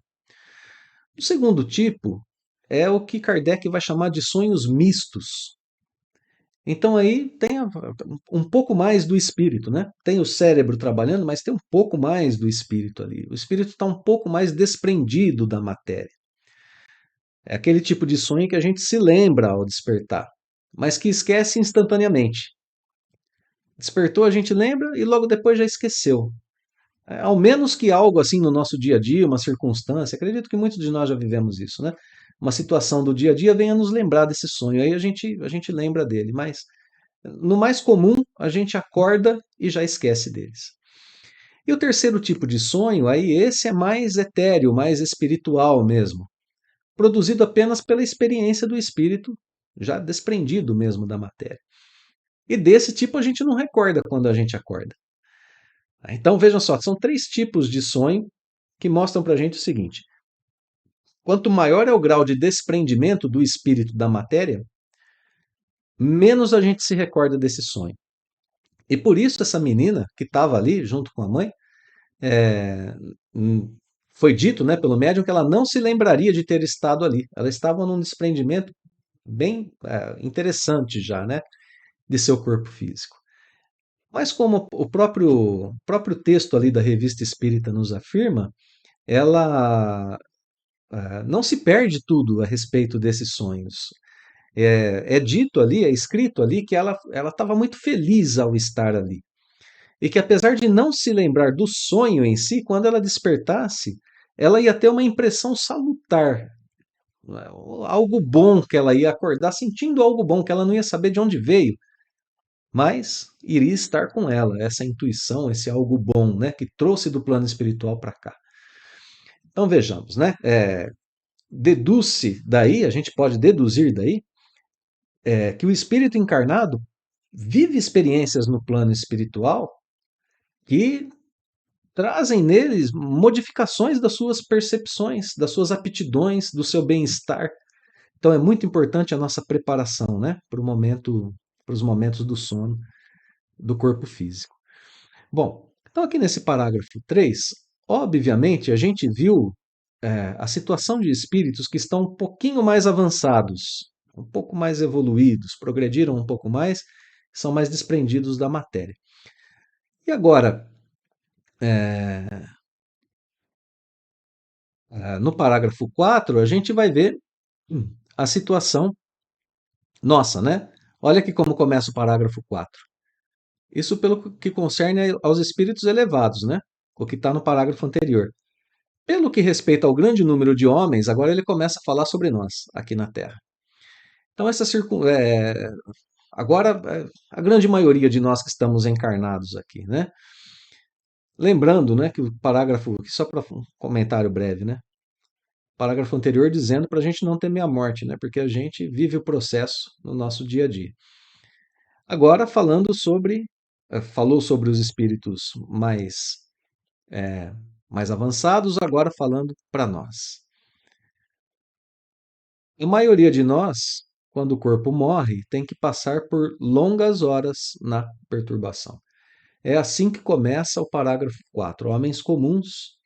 O segundo tipo é o que Kardec vai chamar de sonhos mistos. Então aí tem um pouco mais do espírito, né? Tem o cérebro trabalhando, mas tem um pouco mais do espírito ali. O espírito está um pouco mais desprendido da matéria. É aquele tipo de sonho que a gente se lembra ao despertar, mas que esquece instantaneamente. Despertou, a gente lembra e logo depois já esqueceu. Ao menos que algo assim no nosso dia a dia, uma circunstância, acredito que muitos de nós já vivemos isso, né? Uma situação do dia a dia venha nos lembrar desse sonho, aí a gente lembra dele, mas no mais comum a gente acorda e já esquece deles. E o terceiro tipo de sonho, aí esse é mais etéreo, mais espiritual mesmo, produzido apenas pela experiência do espírito, já desprendido mesmo da matéria. E desse tipo a gente não recorda quando a gente acorda. Então vejam só, são três tipos de sonho que mostram para a gente o seguinte: quanto maior é o grau de desprendimento do espírito da matéria, menos a gente se recorda desse sonho. E por isso essa menina que estava ali junto com a mãe, é, foi dito, né, pelo médium que ela não se lembraria de ter estado ali. Ela estava num desprendimento bem interessante já, né, de seu corpo físico. Mas como o próprio texto ali da Revista Espírita nos afirma, ela não se perde tudo a respeito desses sonhos. É dito ali, é escrito ali que ela estava muito feliz ao estar ali. E que apesar de não se lembrar do sonho em si, quando ela despertasse, ela ia ter uma impressão salutar, né? Algo bom que ela ia acordar sentindo algo bom, que ela não ia saber de onde veio, mas iria estar com ela, essa intuição, esse algo bom, né, que trouxe do plano espiritual para cá. Então vejamos, né? Deduz-se daí, a gente pode deduzir daí, que o espírito encarnado vive experiências no plano espiritual que trazem neles modificações das suas percepções, das suas aptidões, do seu bem-estar. Então é muito importante a nossa preparação, né, para os momentos do sono do corpo físico. Bom, então aqui nesse parágrafo 3, obviamente a gente viu a situação de espíritos que estão um pouquinho mais avançados, um pouco mais evoluídos, progrediram um pouco mais, são mais desprendidos da matéria. E agora, no parágrafo 4, a gente vai ver a situação nossa, né? Olha aqui como começa o parágrafo 4. Isso pelo que concerne aos espíritos elevados, né? O que está no parágrafo anterior. Pelo que respeita ao grande número de homens, agora ele começa a falar sobre nós, aqui na Terra. Então, agora, a grande maioria de nós que estamos encarnados aqui, né? Lembrando, né, que o parágrafo, só para um comentário breve, né? Parágrafo anterior dizendo para a gente não temer a morte, né? Porque a gente vive o processo no nosso dia a dia. Agora falou sobre os espíritos mais avançados, agora falando para nós. A maioria de nós, quando o corpo morre, tem que passar por longas horas na perturbação. É assim que começa o parágrafo 4. Homens comuns,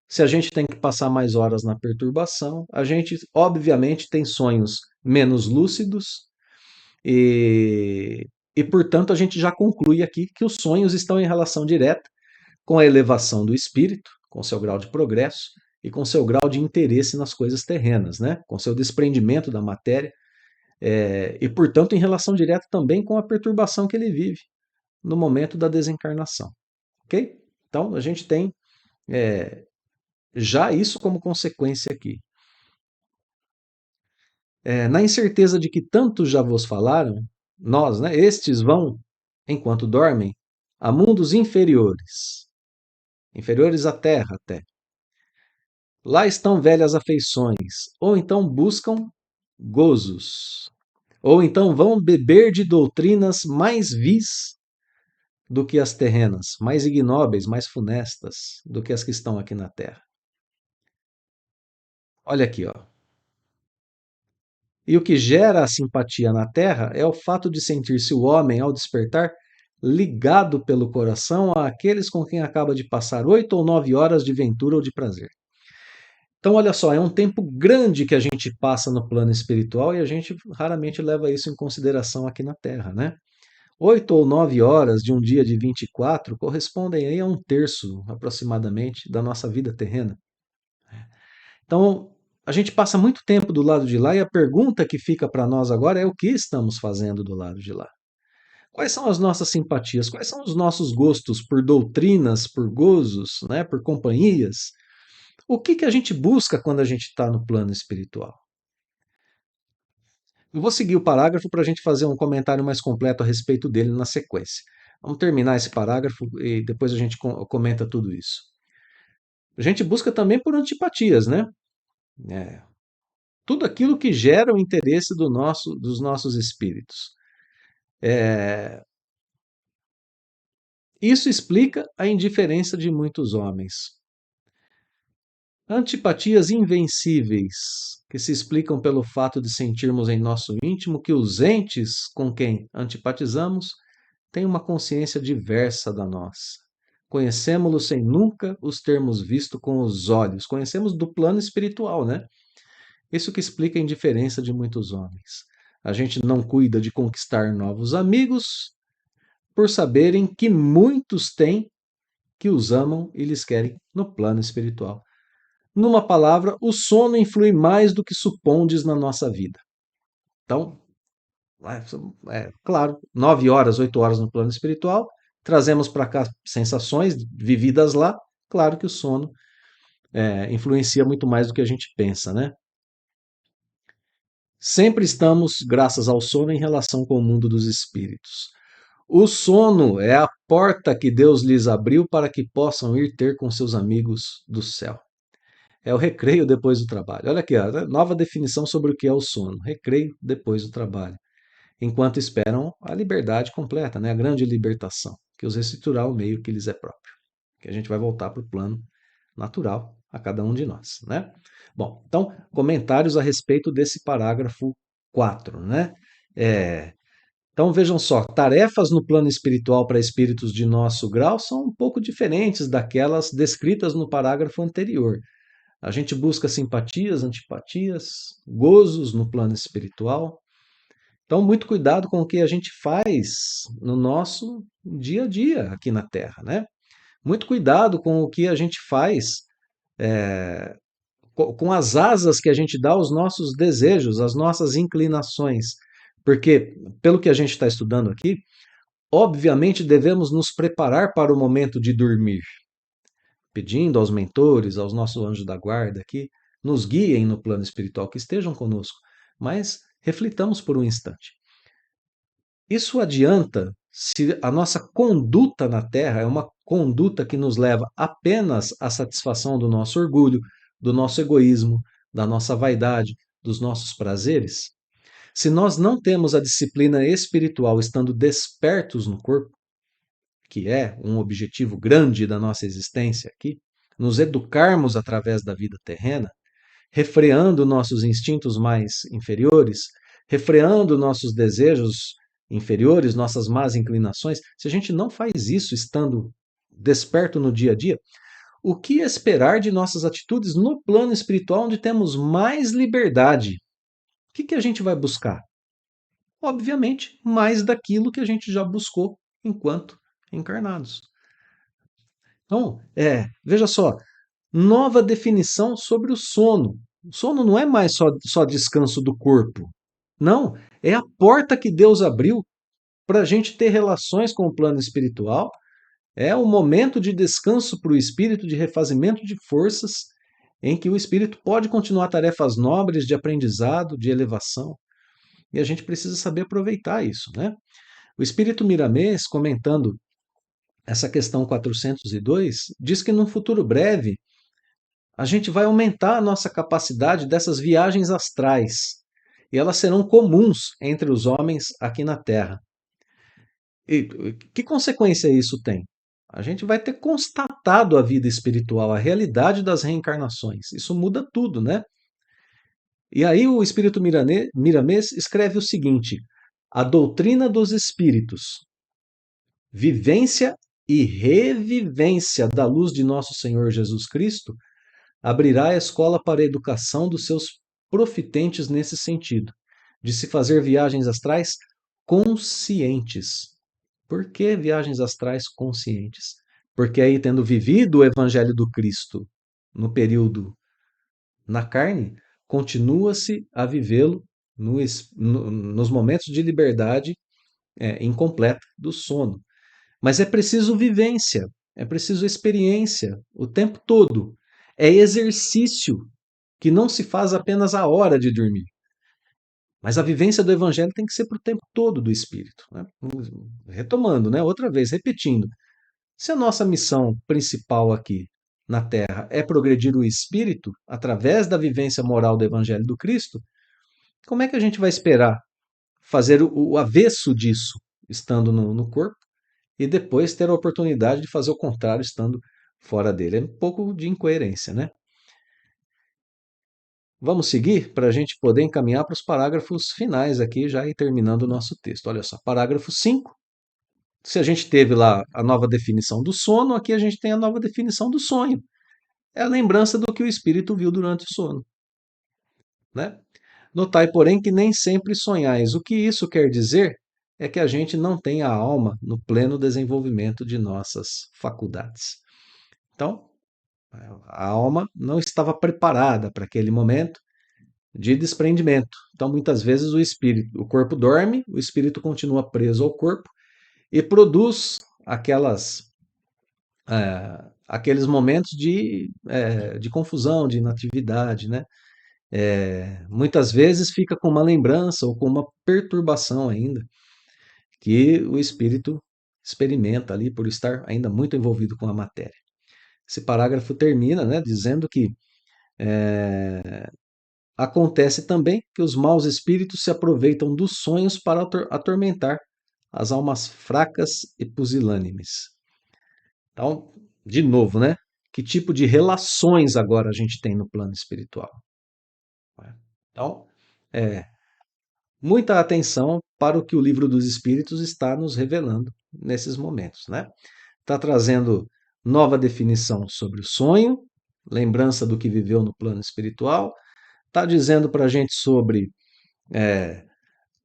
se a gente tem que passar mais horas na perturbação, a gente, obviamente, tem sonhos menos lúcidos e portanto, a gente já conclui aqui que os sonhos estão em relação direta com a elevação do espírito, com seu grau de progresso e com seu grau de interesse nas coisas terrenas, né? Com seu desprendimento da matéria, e, portanto, em relação direta também com a perturbação que ele vive no momento da desencarnação. Ok? Então, a gente tem já isso como consequência aqui. Na incerteza de que tantos já vos falaram, nós, né, estes vão, enquanto dormem, a mundos inferiores, inferiores à terra até. Lá estão velhas afeições, ou então buscam gozos, ou então vão beber de doutrinas mais vis do que as terrenas, mais ignóbeis, mais funestas do que as que estão aqui na terra. Olha aqui, ó. E o que gera a simpatia na terra é o fato de sentir-se o homem, ao despertar, ligado pelo coração àqueles com quem acaba de passar 8 ou 9 horas de ventura ou de prazer. Então, olha só, é um tempo grande que a gente passa no plano espiritual e a gente raramente leva isso em consideração aqui na Terra, né? 8 ou 9 horas de um dia de 24 correspondem aí a um terço, aproximadamente, da nossa vida terrena. Então, a gente passa muito tempo do lado de lá e a pergunta que fica para nós agora é o que estamos fazendo do lado de lá? Quais são as nossas simpatias? Quais são os nossos gostos por doutrinas, por gozos, né, por companhias? O que que a gente busca quando a gente está no plano espiritual? Eu vou seguir o parágrafo para a gente fazer um comentário mais completo a respeito dele na sequência. Vamos terminar esse parágrafo e depois a gente comenta tudo isso. A gente busca também por antipatias, né? É, tudo aquilo que gera o interesse dos nossos espíritos. Isso explica a indiferença de muitos homens. Antipatias invencíveis, que se explicam pelo fato de sentirmos em nosso íntimo que os entes com quem antipatizamos têm uma consciência diversa da nossa. Conhecemos-los sem nunca os termos visto com os olhos. Conhecemos do plano espiritual, né? Isso que explica a indiferença de muitos homens. A gente não cuida de conquistar novos amigos por saberem que muitos têm que os amam e lhes querem no plano espiritual. Numa palavra, o sono influi mais do que supondes na nossa vida. Então, claro, 9 horas, 8 horas no plano espiritual, trazemos para cá sensações vividas lá, claro que o sono influencia muito mais do que a gente pensa, né? Sempre estamos, graças ao sono, em relação com o mundo dos espíritos. O sono é a porta que Deus lhes abriu para que possam ir ter com seus amigos do céu. É o recreio depois do trabalho. Olha aqui, a nova definição sobre o que é o sono. Recreio depois do trabalho. Enquanto esperam a liberdade completa, né? A grande libertação, que os restituirá o meio que lhes é próprio. Que a gente vai voltar para o plano natural a cada um de nós, né? Bom, então, comentários a respeito desse parágrafo 4, né? Então vejam só, tarefas no plano espiritual para espíritos de nosso grau são um pouco diferentes daquelas descritas no parágrafo anterior. A gente busca simpatias, antipatias, gozos no plano espiritual. Então, muito cuidado com o que a gente faz no nosso dia a dia aqui na Terra, né? Muito cuidado com o que a gente faz, com as asas que a gente dá aos nossos desejos, às nossas inclinações. Porque, pelo que a gente está estudando aqui, obviamente devemos nos preparar para o momento de dormir, pedindo aos mentores, aos nossos anjos da guarda que nos guiem no plano espiritual, que estejam conosco. Mas reflitamos por um instante. Isso adianta se a nossa conduta na Terra é uma conduta que nos leva apenas à satisfação do nosso orgulho, do nosso egoísmo, da nossa vaidade, dos nossos prazeres? Se nós não temos a disciplina espiritual estando despertos no corpo, que é um objetivo grande da nossa existência aqui, nos educarmos através da vida terrena, refreando nossos instintos mais inferiores, refreando nossos desejos inferiores, nossas más inclinações, se a gente não faz isso estando desperto no dia a dia, o que esperar de nossas atitudes no plano espiritual, onde temos mais liberdade? O que a gente vai buscar? Obviamente, mais daquilo que a gente já buscou enquanto encarnados. Então, veja só, nova definição sobre o sono. O sono não é mais só descanso do corpo. Não, é a porta que Deus abriu para a gente ter relações com o plano espiritual. É um momento de descanso para o espírito, de refazimento de forças, em que o espírito pode continuar tarefas nobres de aprendizado, de elevação. E a gente precisa saber aproveitar isso, né? O espírito Miramês, comentando essa questão 402, diz que num futuro breve a gente vai aumentar a nossa capacidade dessas viagens astrais e elas serão comuns entre os homens aqui na Terra. E que consequência isso tem? A gente vai ter constatado a vida espiritual, a realidade das reencarnações. Isso muda tudo, né? E aí o espírito Miramês escreve o seguinte: a doutrina dos espíritos, vivência e revivência da luz de nosso Senhor Jesus Cristo, abrirá a escola para a educação dos seus profitentes nesse sentido, de se fazer viagens astrais conscientes. Por que viagens astrais conscientes? Porque aí, tendo vivido o Evangelho do Cristo no período na carne, continua-se a vivê-lo nos momentos de liberdade incompleta do sono. Mas é preciso vivência, é preciso experiência o tempo todo. É exercício que não se faz apenas à hora de dormir. Mas a vivência do evangelho tem que ser para o tempo todo do espírito. Né? Retomando, né? Outra vez, repetindo. Se a nossa missão principal aqui na Terra é progredir o espírito através da vivência moral do evangelho do Cristo, como é que a gente vai esperar fazer o avesso disso estando no corpo e depois ter a oportunidade de fazer o contrário estando fora dele? É um pouco de incoerência, né? Vamos seguir para a gente poder encaminhar para os parágrafos finais aqui, já ir terminando o nosso texto. Olha só, parágrafo 5. Se a gente teve lá a nova definição do sono, aqui a gente tem a nova definição do sonho. É a lembrança do que o espírito viu durante o sono. Né? Notai, porém, que nem sempre sonhais. O que isso quer dizer é que a gente não tem a alma no pleno desenvolvimento de nossas faculdades. Então, a alma não estava preparada para aquele momento de desprendimento. Então, muitas vezes o corpo dorme, o espírito continua preso ao corpo e produz aqueles momentos de confusão, de inatividade, né? Muitas vezes fica com uma lembrança ou com uma perturbação ainda que o espírito experimenta ali por estar ainda muito envolvido com a matéria. Esse parágrafo termina, né, dizendo que acontece também que os maus espíritos se aproveitam dos sonhos para atormentar as almas fracas e pusilânimes. Então, de novo, né? Que tipo de relações agora a gente tem no plano espiritual? Então, é, muita atenção para o que o livro dos Espíritos está nos revelando nesses momentos, né? Está trazendo nova definição sobre o sonho, lembrança do que viveu no plano espiritual, está dizendo para a gente sobre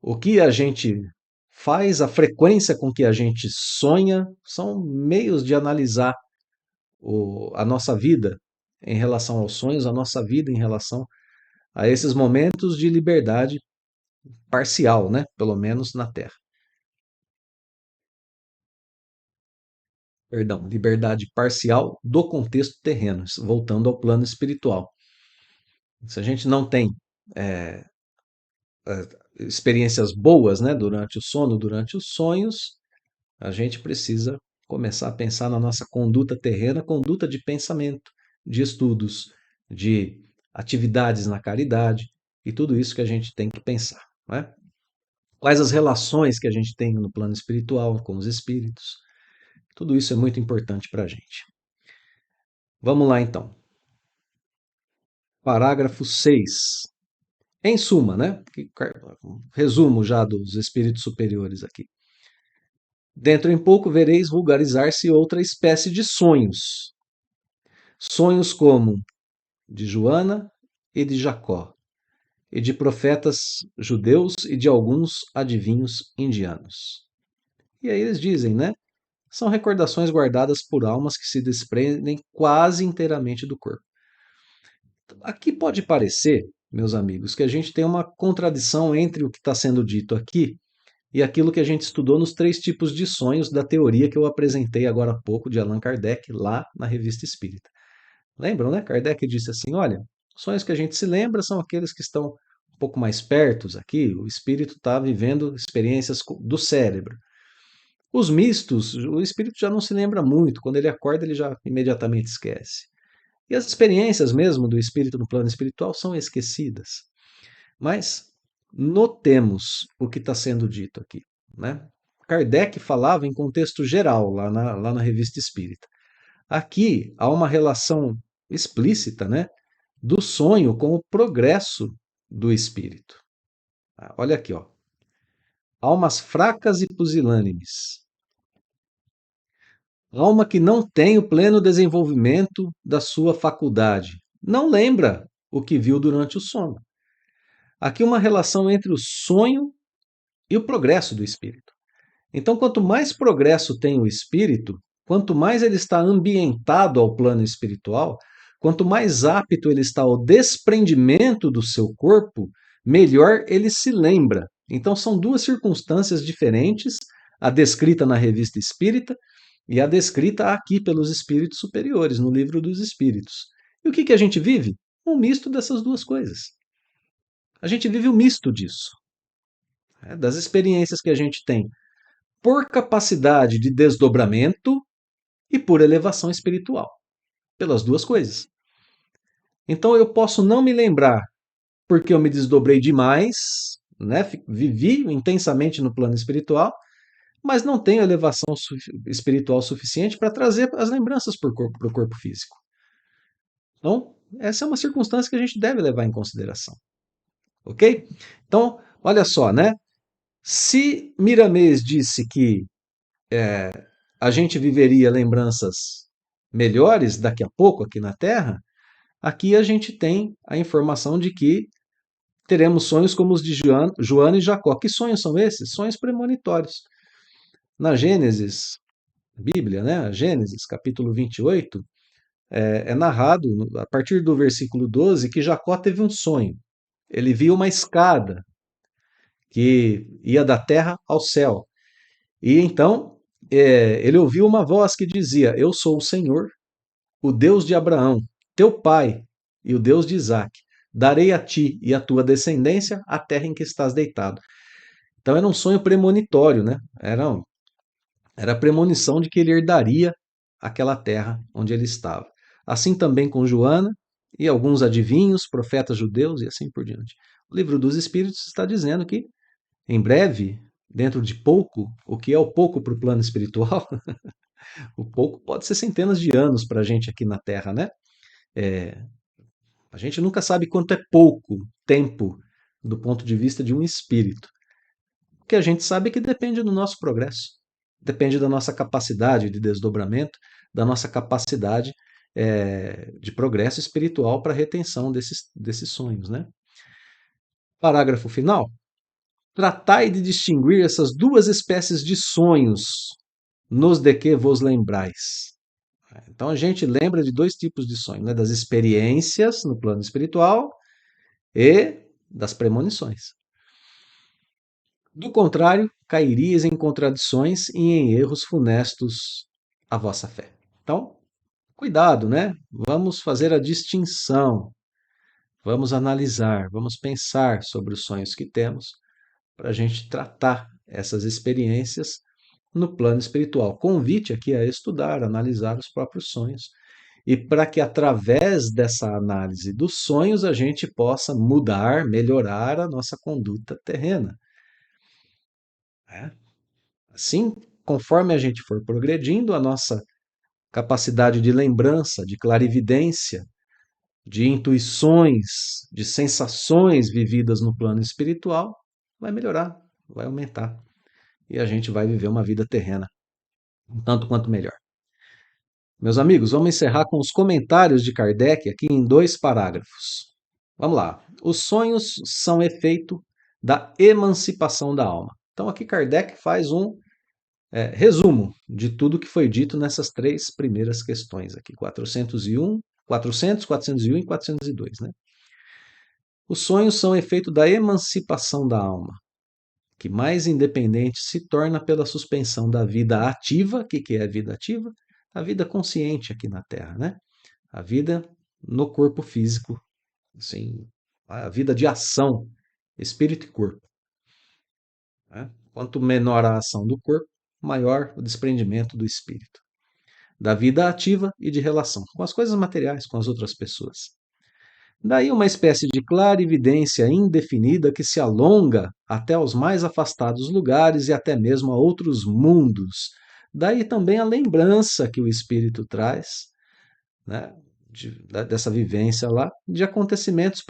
o que a gente faz, a frequência com que a gente sonha, são meios de analisar a nossa vida em relação aos sonhos, a nossa vida em relação a esses momentos de liberdade parcial, né? Pelo menos na Terra. Perdão, liberdade parcial do contexto terreno, voltando ao plano espiritual. Se a gente não tem é, experiências boas, né, durante o sono, durante os sonhos, a gente precisa começar a pensar na nossa conduta terrena, conduta de pensamento, de estudos, de atividades na caridade e tudo isso que a gente tem que pensar. Né? Quais as relações que a gente tem no plano espiritual com os espíritos? Tudo isso é muito importante para a gente. Vamos lá então. Parágrafo 6. Em suma, né? Resumo já dos espíritos superiores aqui. Dentro em pouco vereis vulgarizar-se outra espécie de sonhos. Sonhos como de Joana e de Jacó, e de profetas judeus e de alguns adivinhos indianos. E aí eles dizem, né? São recordações guardadas por almas que se desprendem quase inteiramente do corpo. Aqui pode parecer, meus amigos, que a gente tem uma contradição entre o que está sendo dito aqui e aquilo que a gente estudou nos três tipos de sonhos da teoria que eu apresentei agora há pouco de Allan Kardec lá na Revista Espírita. Lembram, né? Kardec disse assim: olha, sonhos que a gente se lembra são aqueles que estão um pouco mais pertos aqui, o espírito está vivendo experiências do cérebro. Os mistos, o espírito já não se lembra muito, quando ele acorda ele já imediatamente esquece. E as experiências mesmo do espírito no plano espiritual são esquecidas. Mas notemos o que está sendo dito aqui. Né? Kardec falava em contexto geral, lá na Revista Espírita. Aqui há uma relação explícita, né, do sonho com o progresso do espírito. Olha aqui, ó. Almas fracas e pusilânimes. Alma que não tem o pleno desenvolvimento da sua faculdade. Não lembra o que viu durante o sono. Aqui uma relação entre o sonho e o progresso do espírito. Então, quanto mais progresso tem o espírito, quanto mais ele está ambientado ao plano espiritual, quanto mais apto ele está ao desprendimento do seu corpo, melhor ele se lembra. Então, são duas circunstâncias diferentes, a descrita na Revista Espírita e a descrita aqui pelos espíritos superiores, no Livro dos Espíritos. E o que a gente vive? Um misto dessas duas coisas. A gente vive um misto disso, né? Das experiências que a gente tem por capacidade de desdobramento e por elevação espiritual, pelas duas coisas. Então eu posso não me lembrar porque eu me desdobrei demais, né? Vivi intensamente no plano espiritual, mas não tenho elevação espiritual suficiente para trazer as lembranças para o corpo físico. Então, essa é uma circunstância que a gente deve levar em consideração. Ok? Então, olha só, né? Se Miramês disse que a gente viveria lembranças melhores daqui a pouco aqui na Terra, aqui a gente tem a informação de que teremos sonhos como os de Joana e Jacó. Que sonhos são esses? Sonhos premonitórios. Na Gênesis, Bíblia, né? Gênesis, capítulo 28, é narrado, a partir do versículo 12, que Jacó teve um sonho. Ele viu uma escada que ia da terra ao céu. E então ele ouviu uma voz que dizia: Eu sou o Senhor, o Deus de Abraão, teu pai, e o Deus de Isaque. Darei a ti e à tua descendência a terra em que estás deitado. Então era um sonho premonitório, né? Era a premonição de que ele herdaria aquela terra onde ele estava. Assim também com Joana e alguns adivinhos, profetas judeus e assim por diante. O livro dos Espíritos está dizendo que, em breve, dentro de pouco, o que é o pouco para o plano espiritual, o pouco pode ser centenas de anos para a gente aqui na Terra, né? É, a gente nunca sabe quanto é pouco tempo do ponto de vista de um espírito. O que a gente sabe é que depende do nosso progresso, depende da nossa capacidade de desdobramento, da nossa capacidade de progresso espiritual para a retenção desses sonhos. Né? Parágrafo final. Tratai de distinguir essas duas espécies de sonhos, nos de que vos lembrais. Então a gente lembra de dois tipos de sonho, né? Das experiências no plano espiritual e das premonições. Do contrário, cairias em contradições e em erros funestos à vossa fé. Então, cuidado, né? Vamos fazer a distinção, vamos analisar, vamos pensar sobre os sonhos que temos para a gente tratar essas experiências no plano espiritual. Convite aqui a estudar, analisar os próprios sonhos e para que através dessa análise dos sonhos a gente possa mudar, melhorar a nossa conduta terrena. Né? Assim, conforme a gente for progredindo, a nossa capacidade de lembrança, de clarividência, de intuições, de sensações vividas no plano espiritual, vai melhorar, vai aumentar. E a gente vai viver uma vida terrena, um tanto quanto melhor. Meus amigos, vamos encerrar com os comentários de Kardec aqui em 2 parágrafos. Vamos lá. Os sonhos são efeito da emancipação da alma. Então, aqui Kardec faz um resumo de tudo que foi dito nessas 3 primeiras questões aqui, 401, 400, 401 e 402, né? Os sonhos são efeito da emancipação da alma, que mais independente se torna pela suspensão da vida ativa. O que é a vida ativa? A vida consciente aqui na Terra, né? A vida no corpo físico, assim, a vida de ação, espírito e corpo, né? Quanto menor a ação do corpo, maior o desprendimento do espírito. Da vida ativa e de relação com as coisas materiais, com as outras pessoas. Daí uma espécie de clarividência indefinida que se alonga até os mais afastados lugares e até mesmo a outros mundos. Daí também a lembrança que o espírito traz, né, dessa vivência lá, de acontecimentos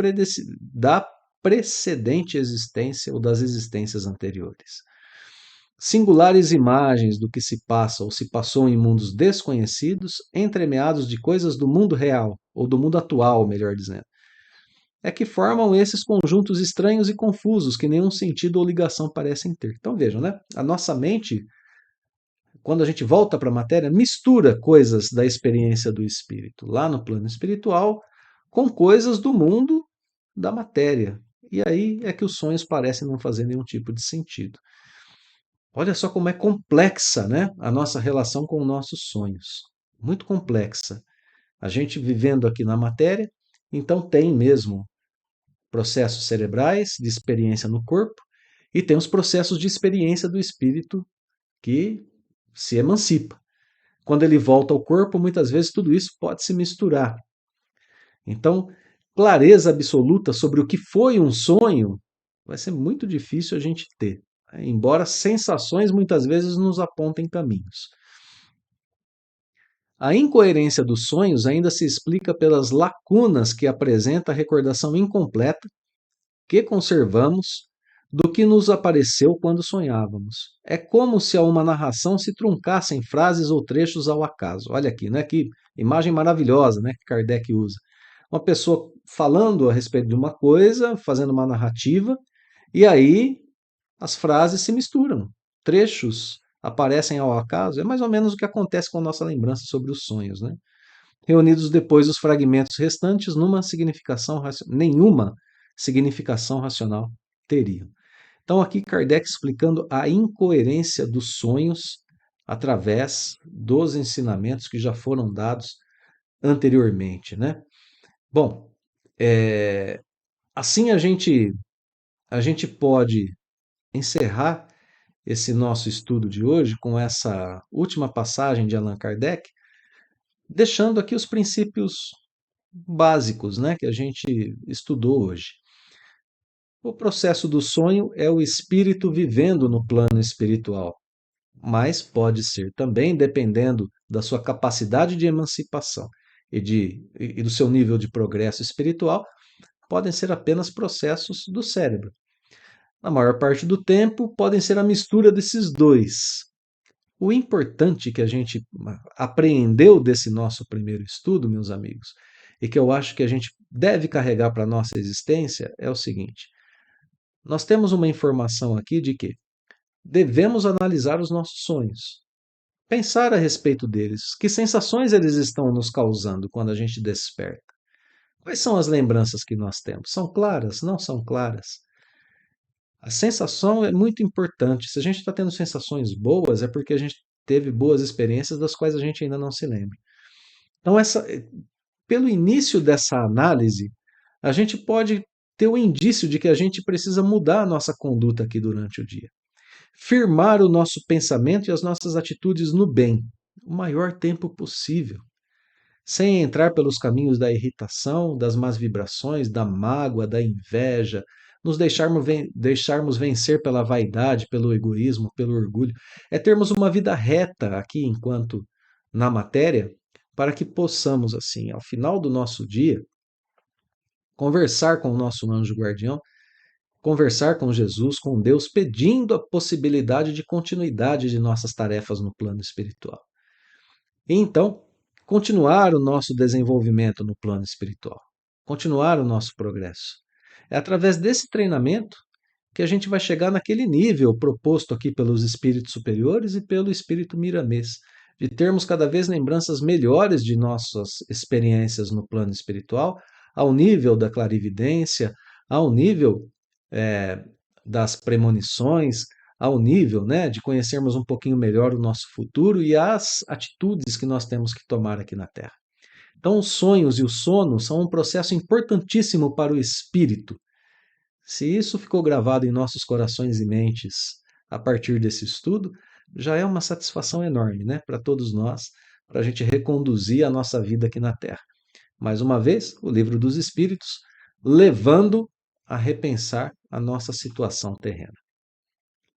da precedente existência ou das existências anteriores. Singulares imagens do que se passa ou se passou em mundos desconhecidos, entremeados de coisas do mundo real, ou do mundo atual, melhor dizendo, é que formam esses conjuntos estranhos e confusos que nenhum sentido ou ligação parecem ter. Então vejam, né? A nossa mente, quando a gente volta para a matéria, mistura coisas da experiência do espírito lá no plano espiritual com coisas do mundo da matéria. E aí é que os sonhos parecem não fazer nenhum tipo de sentido. Olha só como é complexa, né, a nossa relação com os nossos sonhos. Muito complexa. A gente vivendo aqui na matéria, então tem mesmo processos cerebrais de experiência no corpo e tem os processos de experiência do espírito que se emancipa. Quando ele volta ao corpo, muitas vezes tudo isso pode se misturar. Então, clareza absoluta sobre o que foi um sonho vai ser muito difícil a gente ter, né? Embora sensações muitas vezes nos apontem caminhos. A incoerência dos sonhos ainda se explica pelas lacunas que apresenta a recordação incompleta que conservamos do que nos apareceu quando sonhávamos. É como se a uma narração se truncassem frases ou trechos ao acaso. Olha aqui, né? Que imagem maravilhosa, né, que Kardec usa. Uma pessoa falando a respeito de uma coisa, fazendo uma narrativa, e aí as frases se misturam. Trechos aparecem ao acaso. É mais ou menos o que acontece com a nossa lembrança sobre os sonhos, né? Reunidos depois os fragmentos restantes numa significação nenhuma significação racional teriam. Então aqui Kardec explicando a incoerência dos sonhos através dos ensinamentos que já foram dados anteriormente, né? Bom, assim a gente pode encerrar esse nosso estudo de hoje com essa última passagem de Allan Kardec, deixando aqui os princípios básicos, né, que a gente estudou hoje. O processo do sonho é o espírito vivendo no plano espiritual, mas pode ser também, dependendo da sua capacidade de emancipação e do seu nível de progresso espiritual, podem ser apenas processos do cérebro. Na maior parte do tempo, podem ser a mistura desses dois. O importante que a gente apreendeu desse nosso primeiro estudo, meus amigos, e que eu acho que a gente deve carregar para a nossa existência é o seguinte: nós temos uma informação aqui de que devemos analisar os nossos sonhos, pensar a respeito deles, que sensações eles estão nos causando quando a gente desperta. Quais são as lembranças que nós temos? São claras? Não são claras? A sensação é muito importante. Se a gente está tendo sensações boas, é porque a gente teve boas experiências das quais a gente ainda não se lembra. Então, pelo início dessa análise, a gente pode ter o indício de que a gente precisa mudar a nossa conduta aqui durante o dia. Firmar o nosso pensamento e as nossas atitudes no bem, o maior tempo possível, sem entrar pelos caminhos da irritação, das más vibrações, da mágoa, da inveja, nos deixarmos vencer pela vaidade, pelo egoísmo, pelo orgulho. É termos uma vida reta aqui enquanto na matéria, para que possamos, assim, ao final do nosso dia, conversar com o nosso anjo guardião, conversar com Jesus, com Deus, pedindo a possibilidade de continuidade de nossas tarefas no plano espiritual. E então, continuar o nosso desenvolvimento no plano espiritual, continuar o nosso progresso. É através desse treinamento que a gente vai chegar naquele nível proposto aqui pelos espíritos superiores e pelo espírito Miramês, de termos cada vez lembranças melhores de nossas experiências no plano espiritual, ao nível da clarividência, ao nível é, das premonições, ao nível, né, de conhecermos um pouquinho melhor o nosso futuro e as atitudes que nós temos que tomar aqui na Terra. Então, os sonhos e o sono são um processo importantíssimo para o espírito. Se isso ficou gravado em nossos corações e mentes a partir desse estudo, já é uma satisfação enorme, né, para todos nós, para a gente reconduzir a nossa vida aqui na Terra. Mais uma vez, o Livro dos Espíritos, levando a repensar a nossa situação terrena.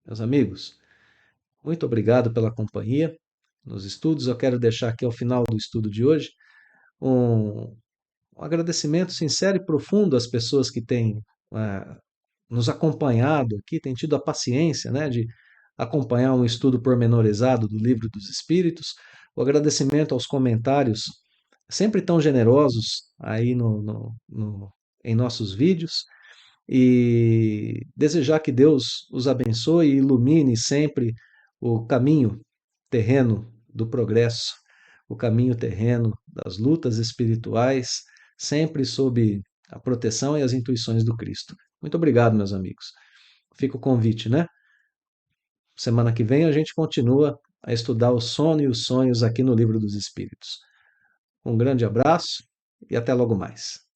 Meus amigos, muito obrigado pela companhia nos estudos. Eu quero deixar aqui ao final do estudo de hoje um, um agradecimento sincero e profundo às pessoas que têm nos acompanhado aqui, têm tido a paciência, né, de acompanhar um estudo pormenorizado do Livro dos Espíritos. O agradecimento aos comentários sempre tão generosos aí em nossos vídeos e desejar que Deus os abençoe e ilumine sempre o caminho terreno do progresso, o caminho terreno das lutas espirituais, sempre sob a proteção e as intuições do Cristo. Muito obrigado, meus amigos. Fica o convite, né? Semana que vem a gente continua a estudar o sono e os sonhos aqui no Livro dos Espíritos. Um grande abraço e até logo mais.